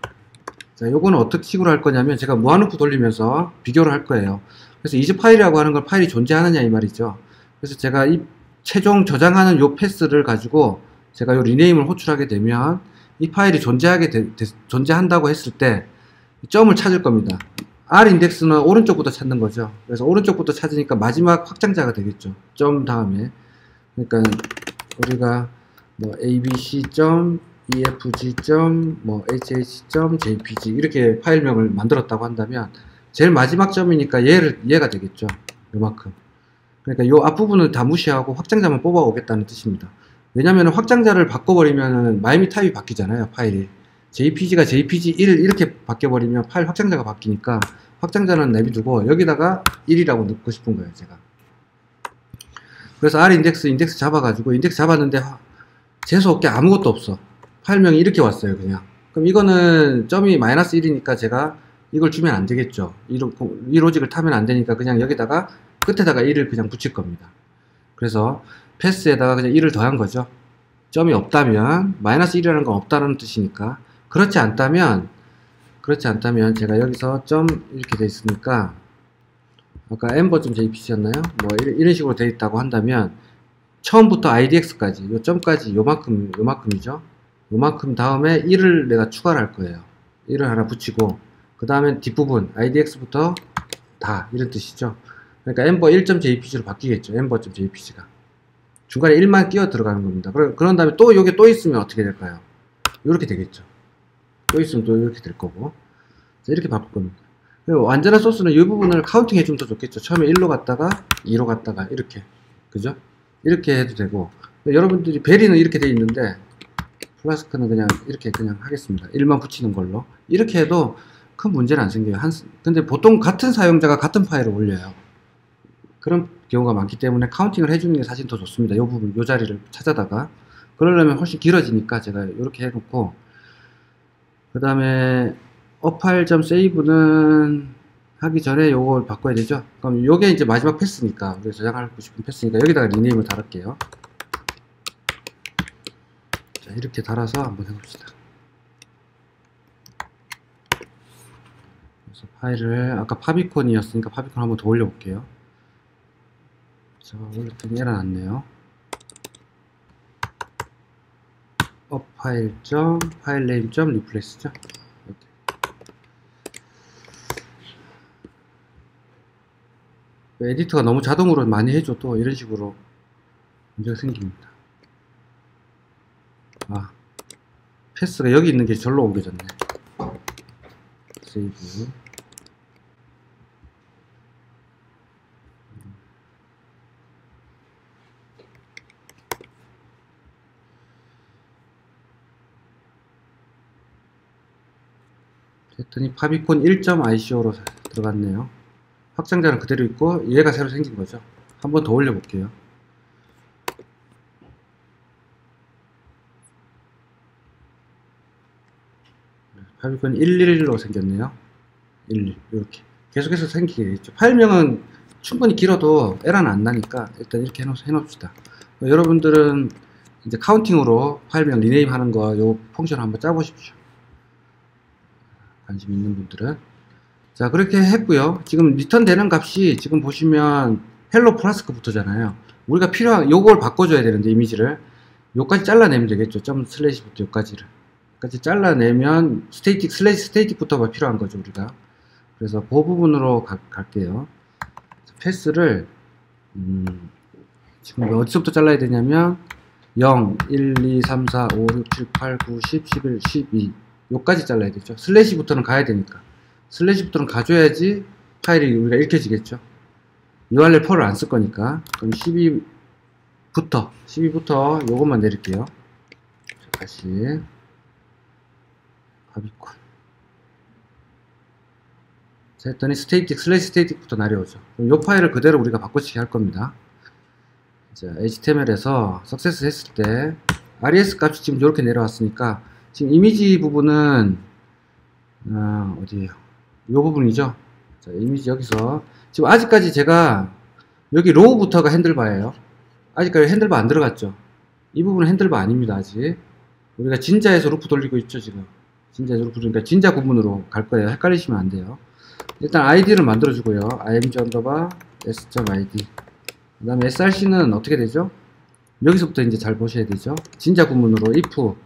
A: 자, 요거는 어떻게 식으로 할 거냐면 제가 무한루프 돌리면서 비교를 할 거예요. 그래서 이즈 파일이라고 하는 걸 파일이 존재하느냐 이 말이죠. 그래서 제가 이 최종 저장하는 요 패스를 가지고 제가 요 리네임을 호출하게 되면 이 파일이 존재한다고 했을 때 점을 찾을 겁니다. R 인덱스는 오른쪽부터 찾는 거죠. 그래서 오른쪽부터 찾으니까 마지막 확장자가 되겠죠. 점 다음에. 그러니까 우리가 뭐 abc.efg.hh.jpg 이렇게 파일명을 만들었다고 한다면 제일 마지막 점이니까 얘가 되겠죠. 요만큼. 그러니까 요 앞부분은 다 무시하고 확장자만 뽑아 오겠다는 뜻입니다. 왜냐면 확장자를 바꿔버리면 마이미 타입이 바뀌잖아요. 파일이. JPG가 JPG 1 이렇게 바뀌어버리면 파일 확장자가 바뀌니까 확장자는 내비두고 여기다가 1이라고 넣고 싶은 거예요. 제가. 그래서 R 인덱스 잡아가지고 인덱스 잡았는데 재수없게 아무것도 없어. 파일명이 이렇게 왔어요. 그냥. 그럼 이거는 점이 마이너스 1이니까 제가 이걸 주면 안 되겠죠. 이 로직을 타면 안 되니까 그냥 여기다가 끝에다가 1을 그냥 붙일 겁니다. 그래서 패스에다가 그냥 1을 더한 거죠. 점이 없다면 마이너스 1이라는 건 없다는 뜻이니까. 그렇지 않다면 제가 여기서 점 이렇게 돼 있으니까 아까 ember.jpg였나요? 뭐 이런 식으로 돼 있다고 한다면 처음부터 idx까지 요 점까지 요만큼이죠. 요만큼 다음에 1을 내가 추가를 할 거예요. 1을 하나 붙이고 그 다음에 뒷부분 idx부터 다 이런 뜻이죠. 그러니까 ember 1.jpg로 바뀌겠죠. ember.jpg가 중간에 1만 끼어 들어가는 겁니다. 그런 다음에 또 여기 또 있으면 어떻게 될까요? 이렇게 되겠죠. 또 있으면 또 이렇게 될 거고 이렇게 바꿀 겁니다. 그리고 완전한 소스는 이 부분을 카운팅 해주면 더 좋겠죠. 처음에 1로 갔다가 2로 갔다가 이렇게 그죠? 이렇게 해도 되고 여러분들이 베리는 이렇게 돼 있는데 플라스크는 그냥 이렇게 그냥 하겠습니다. 1만 붙이는 걸로 이렇게 해도 큰 문제는 안 생겨요. 근데 보통 같은 사용자가 같은 파일을 올려요. 그런 경우가 많기 때문에 카운팅을 해주는 게 사실 더 좋습니다. 이 부분, 이 자리를 찾아다가 그러려면 훨씬 길어지니까 제가 이렇게 해놓고 그 다음에 어파일.save는 하기 전에 요걸 바꿔야 되죠. 그럼 요게 이제 마지막 패스니까 우리가 저장하고 싶은 패스니까 여기다가 리네임을 달을게요. 자, 이렇게 달아서 한번 해봅시다. 그래서 파일을 아까 파비콘이었으니까 파비콘 한번 더 올려볼게요. 자, 올렸더니 에러 났네요. 파일네임.replace죠. 에디터가 너무 자동으로 많이 해줘도 이런 식으로 문제가 생깁니다. 아, 패스가 여기 있는 게 절로 옮겨졌네. 세이브. 했더니 파비콘 1.ico로 들어갔네요. 확장자는 그대로 있고 얘가 새로 생긴 거죠. 한번 더 올려 볼게요. 파비콘 111로 생겼네요. 11 이렇게 계속해서 생기겠죠. 파일명은 충분히 길어도 에러는 안 나니까 일단 이렇게 해놓읍시다. 여러분들은 이제 카운팅으로 파일명 리네임 하는 거 요 펑션 한번 짜보십시오. 관심 있는 분들은. 자, 그렇게 했고요. 지금 리턴 되는 값이 지금 보시면 헬로 플라스크 붙어잖아요. 우리가 필요한 요걸 바꿔줘야 되는데 이미지를 요까지 잘라내면 되겠죠. 점 슬래시부터 요까지를 잘라내면 스테이틱 슬래시 스테이틱부터가 필요한 거죠. 우리가. 그래서 그 부분으로 갈게요. 패스를 지금 어디서부터 잘라야 되냐면 0, 1, 2, 3, 4, 5, 6, 7, 8, 9, 10, 11, 12 요까지 잘라야 되죠. 슬래시부터는 가야 되니까. 슬래시부터는 가줘야지 파일이 우리가 읽혀지겠죠. URL 펄을 안 쓸 거니까. 그럼 12부터 요것만 내릴게요. 자, 다시 파비콘. 자, 했더니 스테이틱 슬래시 스테이틱부터 내려오죠. 그럼 요 파일을 그대로 우리가 바꿔치기 할 겁니다. 자, HTML에서 석세스 했을 때 res 값이 지금 이렇게 내려왔으니까 지금 이미지 부분은 어디에요? 요 부분이죠. 자, 이미지 여기서 지금 아직까지 제가 여기 로우부터가 핸들바예요. 아직까지 핸들바 안 들어갔죠. 이 부분은 핸들바 아닙니다. 아직 우리가 진자에서 루프 돌리고 있죠. 지금 진자에서 루프 돌리니까 진자 구문으로 갈 거예요. 헷갈리시면 안 돼요. 일단 id를 만들어 주고요. img_s.id 그 다음에 src는 어떻게 되죠? 여기서부터 이제 잘 보셔야 되죠. 진자 구문으로 if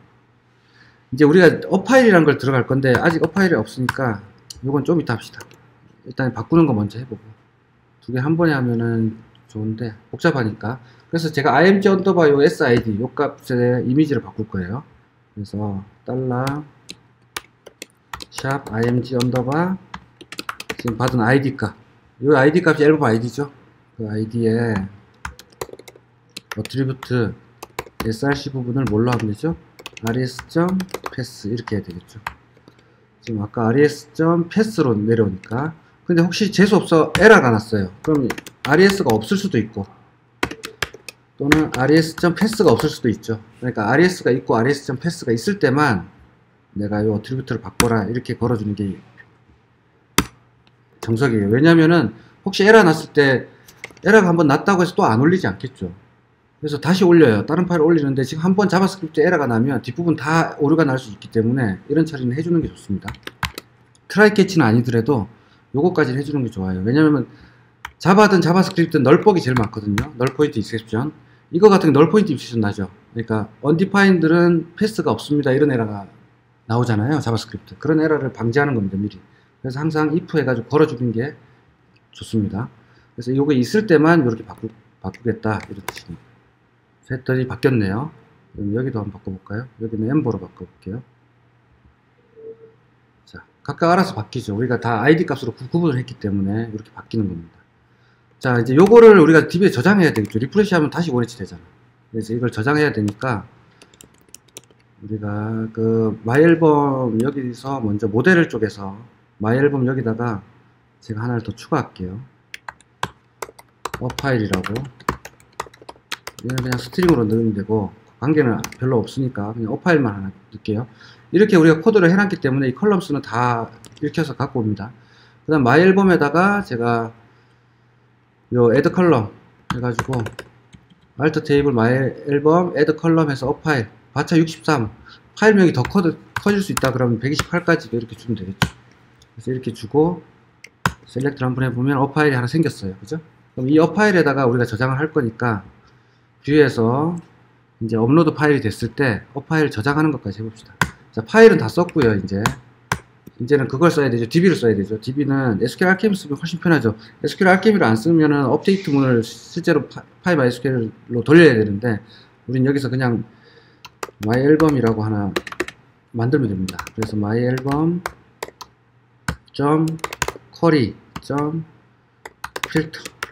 A: 이제 우리가 어파일이라는 걸 들어갈 건데 아직 어파일이 없으니까 요건 좀 이따 합시다. 일단 바꾸는 거 먼저 해보고 두 개 한 번에 하면은 좋은데 복잡하니까 그래서 제가 img 언더바 요 sid 요 값에 이미지를 바꿀 거예요. 그래서 달러 샵 img 언더바 지금 받은 ID 값. 이 ID 값이 앨범 ID죠. 그 ID에 어트리뷰트 src 부분을 뭘로 하면 되죠? res.pass 이렇게 해야 되겠죠. 지금 아까 res.pass로 내려오니까. 근데 혹시 재수없어 에러가 났어요. 그럼 res가 없을 수도 있고 또는 res.pass가 없을 수도 있죠. 그러니까 res가 있고 res.pass가 있을 때만 내가 이 어트리뷰트를 바꿔라 이렇게 걸어주는 게 정석이에요. 왜냐면은 혹시 에러 났을 때 에러가 한번 났다고 해서 또 안 올리지 않겠죠. 그래서 다시 올려요. 다른 파일을 올리는데 지금 한번 자바스크립트 에러가 나면 뒷부분 다 오류가 날 수 있기 때문에 이런 처리는 해주는 게 좋습니다. 트라이 캐치는 아니더라도 요거까지는 해주는 게 좋아요. 왜냐면 자바든 자바스크립트든 널뻑이 제일 많거든요. 널포인트 익셉션. 이거 같은 게 널포인트 익셉션 나죠. 그러니까 언디파인들은 패스가 없습니다. 이런 에러가 나오잖아요. 자바스크립트. 그런 에러를 방지하는 겁니다. 미리. 그래서 항상 if 해가지고 걸어주는 게 좋습니다. 그래서 이거 있을 때만 이렇게 바꾸겠다 이런 뜻입니다. 했더니 바뀌었네요. 그럼 여기도 한번 바꿔볼까요? 여기는 엠버로 바꿔볼게요. 자, 각각 알아서 바뀌죠. 우리가 다 ID 값으로 구분을 했기 때문에 이렇게 바뀌는 겁니다. 자, 이제 요거를 우리가 DB에 저장해야 되겠죠. 리프레시 하면 다시 원위치 되잖아. 그래서 이걸 저장해야 되니까 우리가 그 마이앨범 여기서 먼저 모델을 쪽에서 마이앨범 여기다가 제가 하나를 더 추가할게요. 파일이라고. 얘는 그냥 스트링으로 넣으면 되고 관계는 별로 없으니까 그냥 파일만 하나 넣을게요. 이렇게 우리가 코드를 해놨기 때문에 이 컬럼수는 다 읽혀서 갖고 옵니다. 그 다음 마이앨범에다가 제가 요 add 컬럼 해가지고 alt 테이블 마이앨범 add 컬럼 해서 파일 바차 63 파일명이 더 커질 수 있다 그러면 128까지 이렇게 주면 되겠죠. 그래서 이렇게 주고 셀렉트를 한번 해보면 파일이 하나 생겼어요. 그죠? 그럼 이 파일에다가 우리가 저장을 할 거니까 뷰에서 이제 업로드 파일이 됐을 때 파일 저장하는 것까지 해봅시다. 자, 파일은 다 썼고요. 이제는 그걸 써야 되죠. DB를 써야 되죠. DB는 SQL 알케미 쓰면 훨씬 편하죠. SQL 알케미를 안 쓰면은 업데이트 문을 실제로 파일 MySQL로 돌려야 되는데 우린 여기서 그냥 myAlbum이라고 하나 만들면 됩니다. 그래서 myAlbum query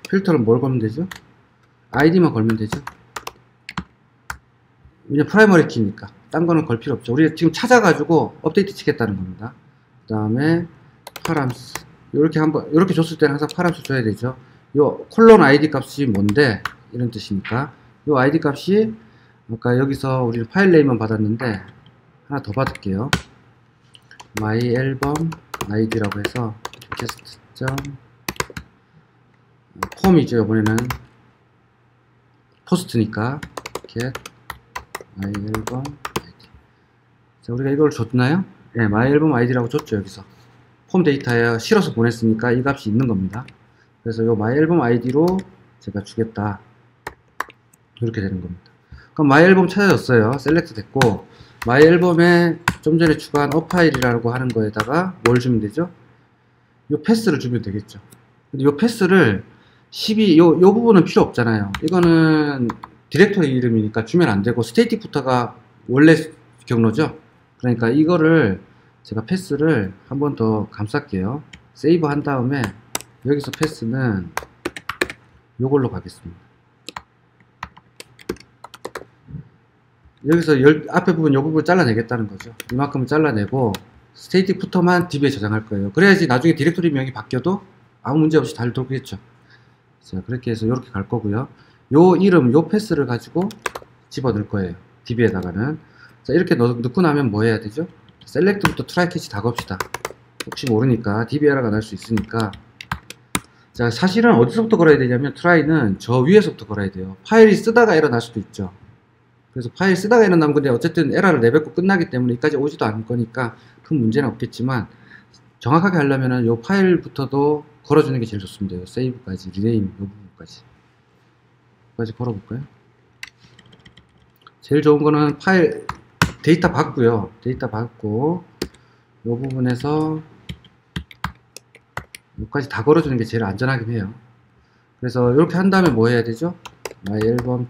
A: 필터는 뭘 걸면 되죠? ID만 걸면 되죠. 그냥 프라이머리 키니까 딴 거는 걸 필요 없죠. 우리가 지금 찾아가지고 업데이트 치겠다는 겁니다. 그 다음에 파람스 이렇게 줬을 때는 항상 파람스 줘야 되죠. 요 콜론 ID 값이 뭔데 이런 뜻이니까 요 ID 값이 아까 여기서 우리는 파일 네임만 받았는데 하나 더 받을게요. myAlbum id라고 해서 캐스트 폼이죠. 이번에는 포스트니까 get myAlbum id. 자, 우리가 이걸 줬나요? 네, myAlbum id라고 줬죠. 여기서 폼 데이터에 실어서 보냈으니까 이 값이 있는 겁니다. 그래서 이 myAlbum id로 제가 주겠다 이렇게 되는 겁니다. 그럼 myAlbum 찾아졌어요. 셀렉트 됐고 myAlbum에 좀 전에 추가한 파일이라고 하는 거에다가 뭘 주면 되죠? 이 패스를 주면 되겠죠. 근데 이 패스를 요 부분은 필요 없잖아요. 이거는 디렉토리 이름이니까 주면 안 되고 스테이틱부터가 원래 경로죠. 그러니까 이거를 제가 패스를 한 번 더 감쌀게요. 세이브 한 다음에 여기서 패스는 요걸로 가겠습니다. 여기서 앞에 부분 요 부분 잘라내겠다는 거죠. 이만큼은 잘라내고 스테이틱부터만 DB에 저장할 거예요. 그래야지 나중에 디렉토리 명이 바뀌어도 아무 문제 없이 잘 돌겠죠. 자, 그렇게 해서 이렇게 갈 거고요. 요 이름, 요 패스를 가지고 집어넣을 거예요. DB에다가는. 자, 이렇게 넣고 나면 뭐 해야 되죠? 셀렉트부터 트라이 캐치 다 겁시다. 혹시 모르니까 DB 에러가 날 수 있으니까. 자, 사실은 어디서부터 걸어야 되냐면 트라이는 저 위에서부터 걸어야 돼요. 파일이 쓰다가 에러 날 수도 있죠. 그래서 파일 쓰다가 에러 나면 근데 어쨌든 에러를 내뱉고 끝나기 때문에 여기까지 오지도 않을 거니까 큰 문제는 없겠지만 정확하게 하려면은 요 파일부터도 걸어주는 게 제일 좋습니다. 세이브까지, 리네임 요 부분까지. 여기까지 걸어볼까요? 제일 좋은 거는 파일 데이터 받고요. 데이터 받고 요 부분에서 여기까지 다 걸어주는 게 제일 안전하긴 해요. 그래서 이렇게 한 다음에 뭐 해야 되죠? myAlbum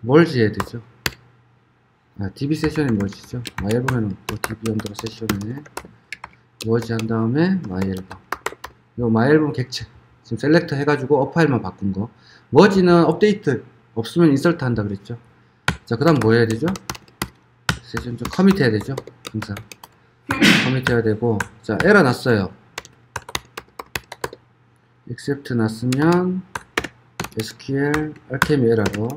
A: 멀지 해야 되죠. DB 세션에 멀지죠. myAlbum에는 DB 언더바 세션에 머지 한 다음에 my앨범. 요 my앨범 객체 지금 셀렉터 해가지고 업 파일만 바꾼 거. 머지는 업데이트 없으면 인설트 한다 그랬죠. 자, 그 다음 뭐 해야 되죠? 세션 좀 커밋 해야 되죠. 항상 커밋 해야 되고. 자, 에러 났어요. except 났으면 SQL 알케미 에러로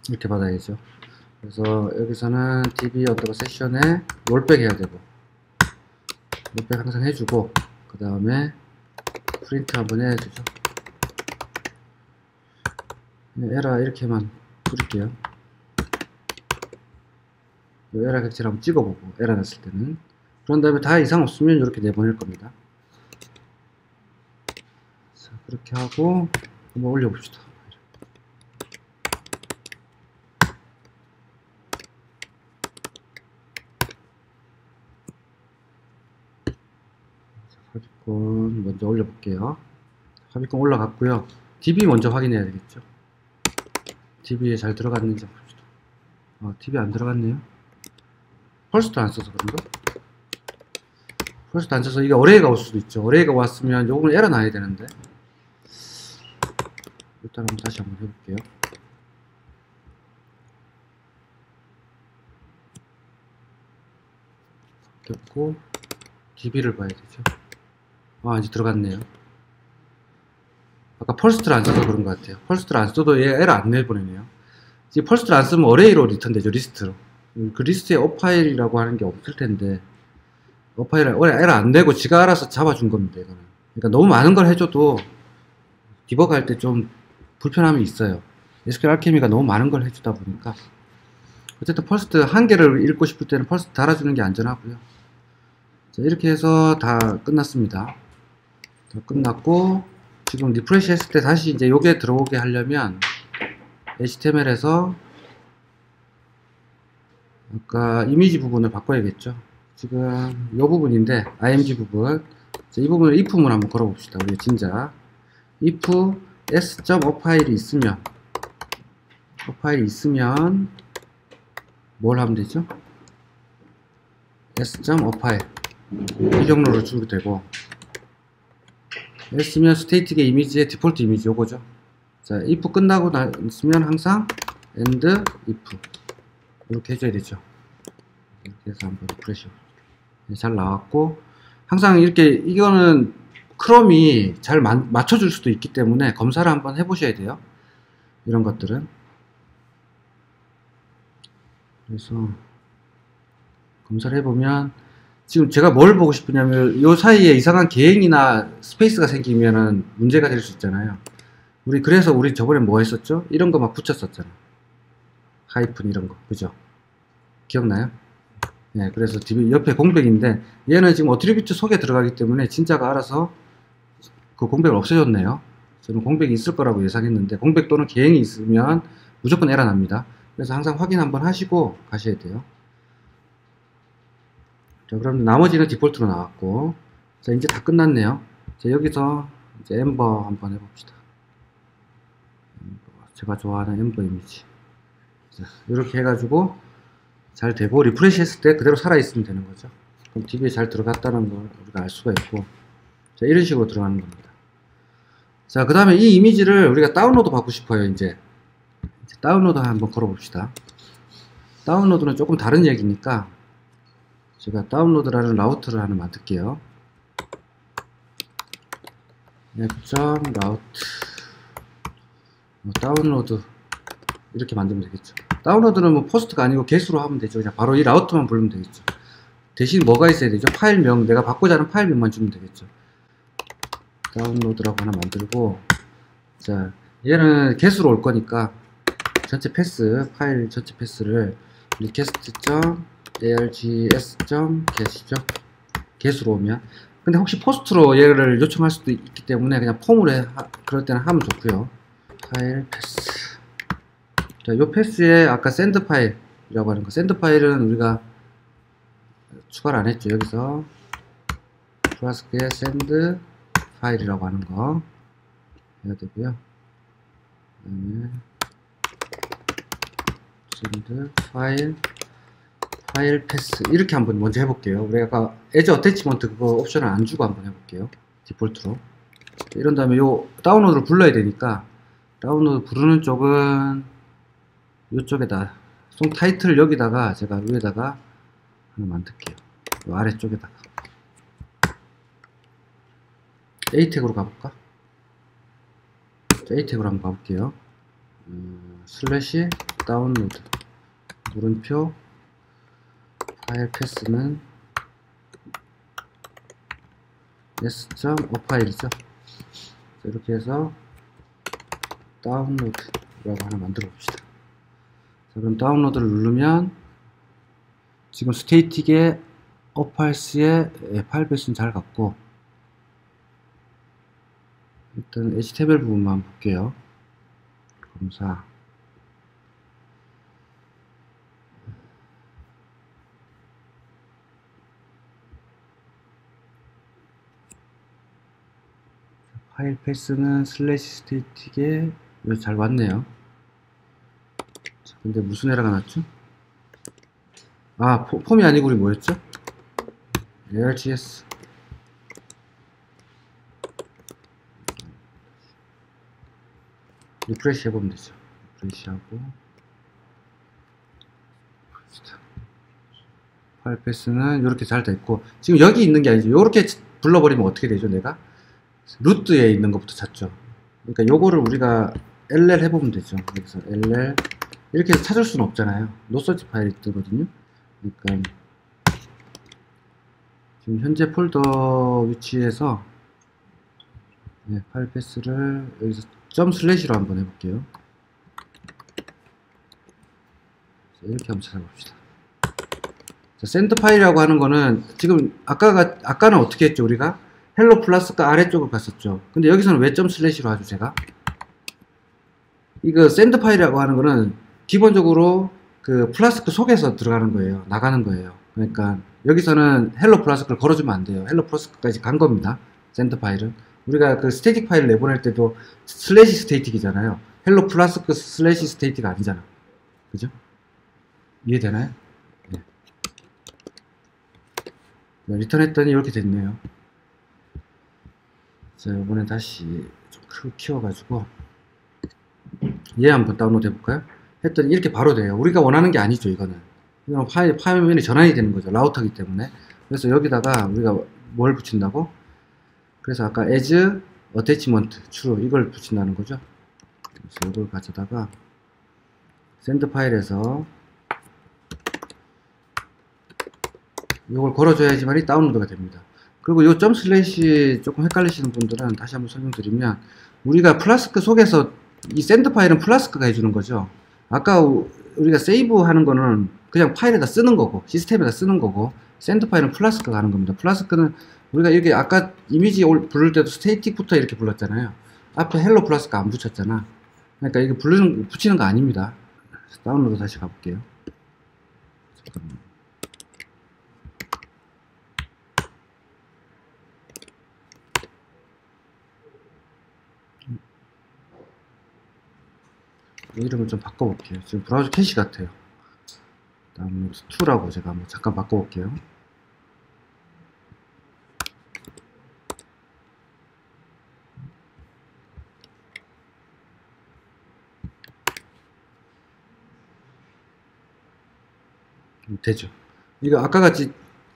A: 이렇게 받아야죠. 그래서 여기서는 db 언더바 세션에 롤백 해야 되고, 롤백 항상 해주고, 그 다음에 프린트 한번 해주죠. 에러 이렇게만 뿌릴게요. 에러 객체를 한번 찍어보고, 에러 났을 때는. 그런 다음에 다 이상 없으면 이렇게 내보낼 겁니다. 자, 그렇게 하고 한번 올려봅시다. 합의권 먼저 올려볼게요. 합의권 올라갔고요. DB 먼저 확인해야 되겠죠. DB에 잘 들어갔는지 봅시다. DB 안 들어갔네요. 펄스도 안 써서 그런가? 펄스도 안 써서 이게 어레이가 올 수도 있죠. 어레이가 왔으면 요거는 에러 나야 되는데. 일단 한번 다시 한번 해볼게요. 됐고, DB를 봐야 되죠. 이제 들어갔네요. 아까 펄스트를 안 써서 그런 것 같아요. 펄스트를 안 써도 얘 에러 안 내보내네요. 이제 펄스트를 안 쓰면 어레이로 리턴 되죠. 리스트로. 그 리스트에 업파일이라고 하는 게 없을 텐데, 업파일을 에러 안 내고 지가 알아서 잡아준 겁니다. 이거는. 그러니까 너무 많은 걸 해줘도 디버그 할 때 좀 불편함이 있어요. SQL 알케미가 너무 많은 걸 해주다 보니까. 어쨌든 펄스트 한 개를 읽고 싶을 때는 펄스트 달아주는 게 안전하고요. 자, 이렇게 해서 다 끝났습니다. 다 끝났고, 지금 리프레시 했을 때 다시 이제 요게 들어오게 하려면 HTML에서 아까 이미지 부분을 바꿔야겠죠. 지금 요 부분인데 img 부분. 자, 이 부분을 if문을 한번 걸어봅시다. 우리 진짜 if s.op파일이 있으면 뭘 하면 되죠? s.op파일 이 경로로 주도 되고, s면 스테이틱의 이미지의 디폴트 이미지 요거죠. 자, if 끝나고 났으면 항상 and if 이렇게 해줘야 되죠. 이렇게 해서 한번 리프레시. 잘 나왔고, 항상 이렇게 이거는 크롬이 잘 맞춰줄 수도 있기 때문에 검사를 한번 해보셔야 돼요. 이런 것들은. 그래서 검사를 해보면 지금 제가 뭘 보고 싶으냐면 요 사이에 이상한 계행이나 스페이스가 생기면은 문제가 될 수 있잖아요. 그래서 우리 저번에 뭐 했었죠? 이런 거 막 붙였었잖아. 하이픈 이런 거. 그죠? 기억나요? 네, 그래서 옆에 공백인데 얘는 지금 어트리뷰트 속에 들어가기 때문에 진짜가 알아서 그 공백을 없애줬네요. 저는 공백이 있을 거라고 예상했는데 공백 또는 계행이 있으면 무조건 에러 납니다. 그래서 항상 확인 한번 하시고 가셔야 돼요. 자, 그럼 나머지는 디폴트로 나왔고, 자, 이제 다 끝났네요. 자, 여기서 이제 엠버 한번 해봅시다. 제가 좋아하는 엠버 이미지. 자, 이렇게 해가지고 잘 되고 리프레시 했을 때 그대로 살아있으면 되는 거죠. 그럼 DB에 잘 들어갔다는 걸 우리가 알 수가 있고, 자, 이런 식으로 들어가는 겁니다. 자, 그 다음에 이 이미지를 우리가 다운로드 받고 싶어요. 이제 다운로드 한번 걸어봅시다. 다운로드는 조금 다른 얘기니까 제가 다운로드라는 라우터를 하나 만들게요. 앱.라우트 다운로드 이렇게 만들면 되겠죠. 다운로드는 뭐 포스트가 아니고 get으로 하면 되죠. 그냥 바로 이 라우터만 부르면 되겠죠. 대신 뭐가 있어야 되죠? 파일명, 내가 바꾸자 하는 파일명만 주면 되겠죠. 다운로드라고 하나 만들고, 자, 얘는 get으로 올 거니까 전체 패스, 파일 전체 패스를 request.args.get이죠. get으로 오면. 근데 혹시 포스트로 얘를 요청할 수도 있기 때문에 그냥 폼으로 그럴 때는 하면 좋고요. 파일 패스. 자, 요 패스에 아까 샌드 파일이라고 하는 거. 샌드 파일은 우리가 추가를 안 했죠. 여기서 플라스크에 샌드 파일이라고 하는 거 해야 되고요. 그 다음에 샌드 파일 파일 패스 이렇게 한번 먼저 해볼게요. 우리 아까 에즈 어태치먼트 그거 옵션을 안 주고 한번 해볼게요. 디폴트로. 이런 다음에 요 다운로드를 불러야 되니까 다운로드 부르는 쪽은 이쪽에다 송 타이틀 여기다가 제가 위에다가 하나 만들게요. 요 아래쪽에다가 A 태그로 가볼까? A 태그로 한번 가볼게요. 슬래시 다운로드 물음표 파일 패스는 s.o파일이죠. 이렇게 해서 다운로드라고 하나 만들어 봅시다. 자, 그럼 다운로드를 누르면 지금 스테이틱의 어파일스의 파일 패스는 잘 갔고, 일단 HTML 부분만 볼게요. 검사 파일 패스는 슬래시 스테이틱에 잘 왔네요. 자, 근데 무슨 에러가 났죠? 아, 폼이 아니고 우리 뭐였죠? ARGS 리프레시 해보면 되죠. 리프레시하고 파일 패스는 이렇게 잘 됐고, 지금 여기 있는 게 아니죠. 이렇게 불러버리면 어떻게 되죠? 내가 루트에 있는 것부터 찾죠. 그러니까 요거를 우리가 LL 해보면 되죠. 여기서 LL 이렇게 해서 찾을 수는 없잖아요. 노서치 파일이 뜨거든요. 그러니까 지금 현재 폴더 위치에서 파일 패스를 여기서 점 슬래시로 한번 해볼게요. 이렇게 한번 찾아봅시다. 자, 샌드 파일이라고 하는 거는 지금 아까는 어떻게 했죠? 우리가 헬로 플러스가 아래쪽을 갔었죠. 근데 여기서는 왜 점 슬래시로 하죠? 제가 이거 샌드 파일이라고 하는 거는 기본적으로 그 플라스크 속에서 들어가는 거예요. 나가는 거예요. 그러니까 여기서는 헬로 플라스크를 걸어주면 안 돼요. 헬로 플라스크까지 간 겁니다. 샌드 파일은 우리가 그 스태틱 파일을 내보낼 때도 슬래시 스태틱이잖아요. 헬로 플라스크 슬래시 스태틱 아니잖아. 그죠? 이해되나요? 네. 리턴 했더니 이렇게 됐네요. 자, 이번에 다시 좀 크게 키워가지고 얘 한번 다운로드 해볼까요? 했더니 이렇게 바로 돼요. 우리가 원하는 게 아니죠. 이거는 파일면이 전환이 되는 거죠. 라우터기 때문에. 그래서 여기다가 우리가 뭘 붙인다고? 그래서 아까 as attachment true 이걸 붙인다는 거죠. 그래서 이걸 가져다가 send 파일에서 이걸 걸어줘야지만이 다운로드가 됩니다. 그리고 요 점 슬래시 조금 헷갈리시는 분들은 다시 한번 설명드리면, 우리가 플라스크 속에서 이 샌드 파일은 플라스크가 해주는 거죠. 아까 우리가 세이브 하는 거는 그냥 파일에다 쓰는 거고 시스템에다 쓰는 거고, 샌드 파일은 플라스크가 하는 겁니다. 플라스크는 우리가 여기 아까 이미지 부를 때도 스테이틱부터 이렇게 불렀잖아요. 앞에 헬로 플라스크 안 붙였잖아. 그러니까 이게 붙이는 거 아닙니다. 다운로드 다시 가볼게요. 잠깐만. 이름을 좀 바꿔볼게요. 지금 브라우저 캐시 같아요. 다음에 2라고 제가 한번 잠깐 바꿔볼게요. 되죠. 이거 아까 같이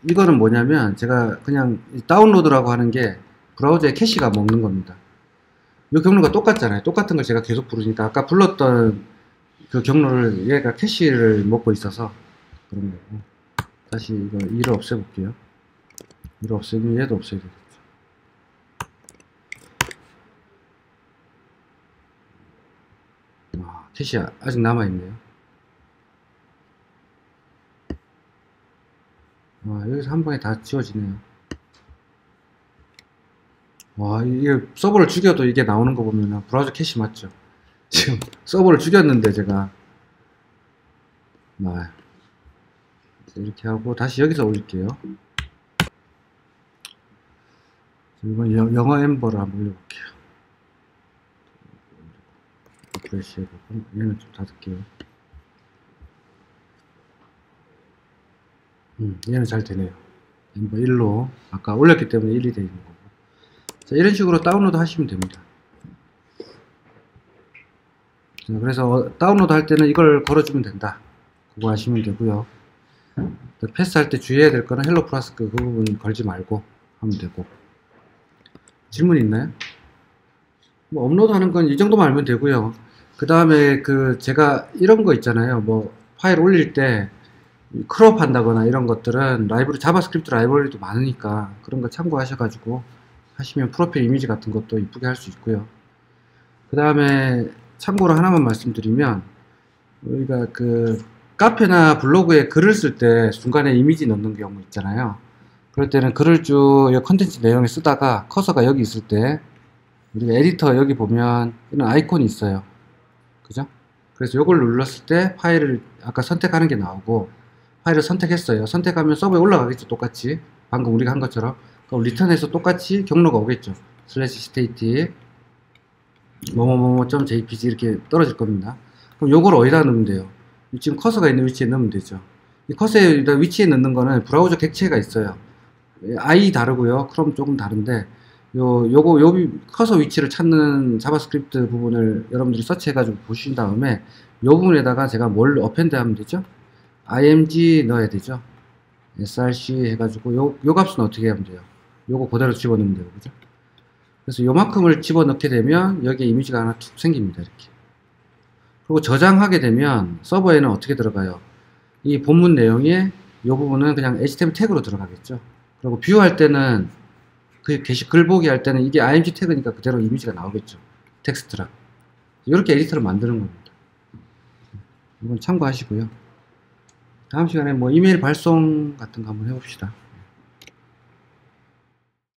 A: 이거는 뭐냐면 제가 그냥 다운로드라고 하는 게 브라우저의 캐시가 먹는 겁니다. 이 경로가 똑같잖아요. 똑같은 걸 제가 계속 부르니까 아까 불렀던 그 경로를 얘가 캐시를 먹고 있어서 그런 거고. 다시 이거 2를 없애볼게요. 2를 없애면 얘도 없애야 되겠죠. 캐시 아직 남아있네요. 여기서 한 방에 다 지워지네요. 와, 이게 서버를 죽여도 이게 나오는 거 보면 브라우저 캐시 맞죠? 지금 서버를 죽였는데 제가 이렇게 하고 다시 여기서 올릴게요. 이번 영어 엠버를 한번 올려볼게요. 리프레시 해보고 얘는 좀 닫을게요. 얘는 잘 되네요. 멤버 1로 아까 올렸기 때문에 1이 되어 있는 거고. 자, 이런 식으로 다운로드 하시면 됩니다. 자, 그래서 다운로드 할 때는 이걸 걸어주면 된다. 그거 하시면 되고요. 패스할 때 주의해야 될 거는 헬로 플라스크 그 부분 걸지 말고 하면 되고. 질문 있나요? 뭐 업로드 하는 건 이 정도만 알면 되고요. 그 다음에 제가 이런 거 있잖아요. 뭐 파일 올릴 때 크롭 한다거나 이런 것들은 라이브러리, 자바스크립트 라이브러리도 많으니까 그런 거 참고하셔가지고 하시면 프로필 이미지 같은 것도 이쁘게 할 수 있고요. 그 다음에 참고로 하나만 말씀드리면, 우리가 카페나 블로그에 글을 쓸 때 중간에 이미지 넣는 경우 있잖아요. 그럴 때는 글을 쭉 컨텐츠 내용에 쓰다가 커서가 여기 있을 때, 우리가 에디터 여기 보면 이런 아이콘이 있어요. 그죠? 그래서 이걸 눌렀을 때 파일을 아까 선택하는 게 나오고, 파일을 선택했어요. 선택하면 서버에 올라가겠죠. 똑같이 방금 우리가 한 것처럼. 그럼 리턴해서 똑같이 경로가 오겠죠. 슬래시 스테이티 뭐뭐뭐뭐.jpg 이렇게 떨어질 겁니다. 그럼 요걸 어디다 넣으면 돼요? 지금 커서가 있는 위치에 넣으면 되죠. 이 커서의 위치에 넣는 거는 브라우저 객체가 있어요. i 다르고요. 크롬 조금 다른데, 요거 커서 위치를 찾는 자바스크립트 부분을 여러분들이 서치해가지고 보신 다음에 요 부분에다가 제가 뭘 어펜드 하면 되죠? img 넣어야 되죠. src 해가지고 요 값은 어떻게 하면 돼요? 요거 그대로 집어넣으면 되고, 그죠? 그래서 요만큼을 집어넣게 되면 여기에 이미지가 하나 툭 생깁니다. 이렇게. 그리고 저장하게 되면 서버에는 어떻게 들어가요? 이 본문 내용에 요 부분은 그냥 HTML 태그로 들어가겠죠. 그리고 뷰 할 때는 글 보기 할 때는 이게 img 태그니까 그대로 이미지가 나오겠죠. 텍스트랑. 이렇게 에디터를 만드는 겁니다. 이건 참고하시고요. 다음 시간에 뭐 이메일 발송 같은 거 한번 해봅시다.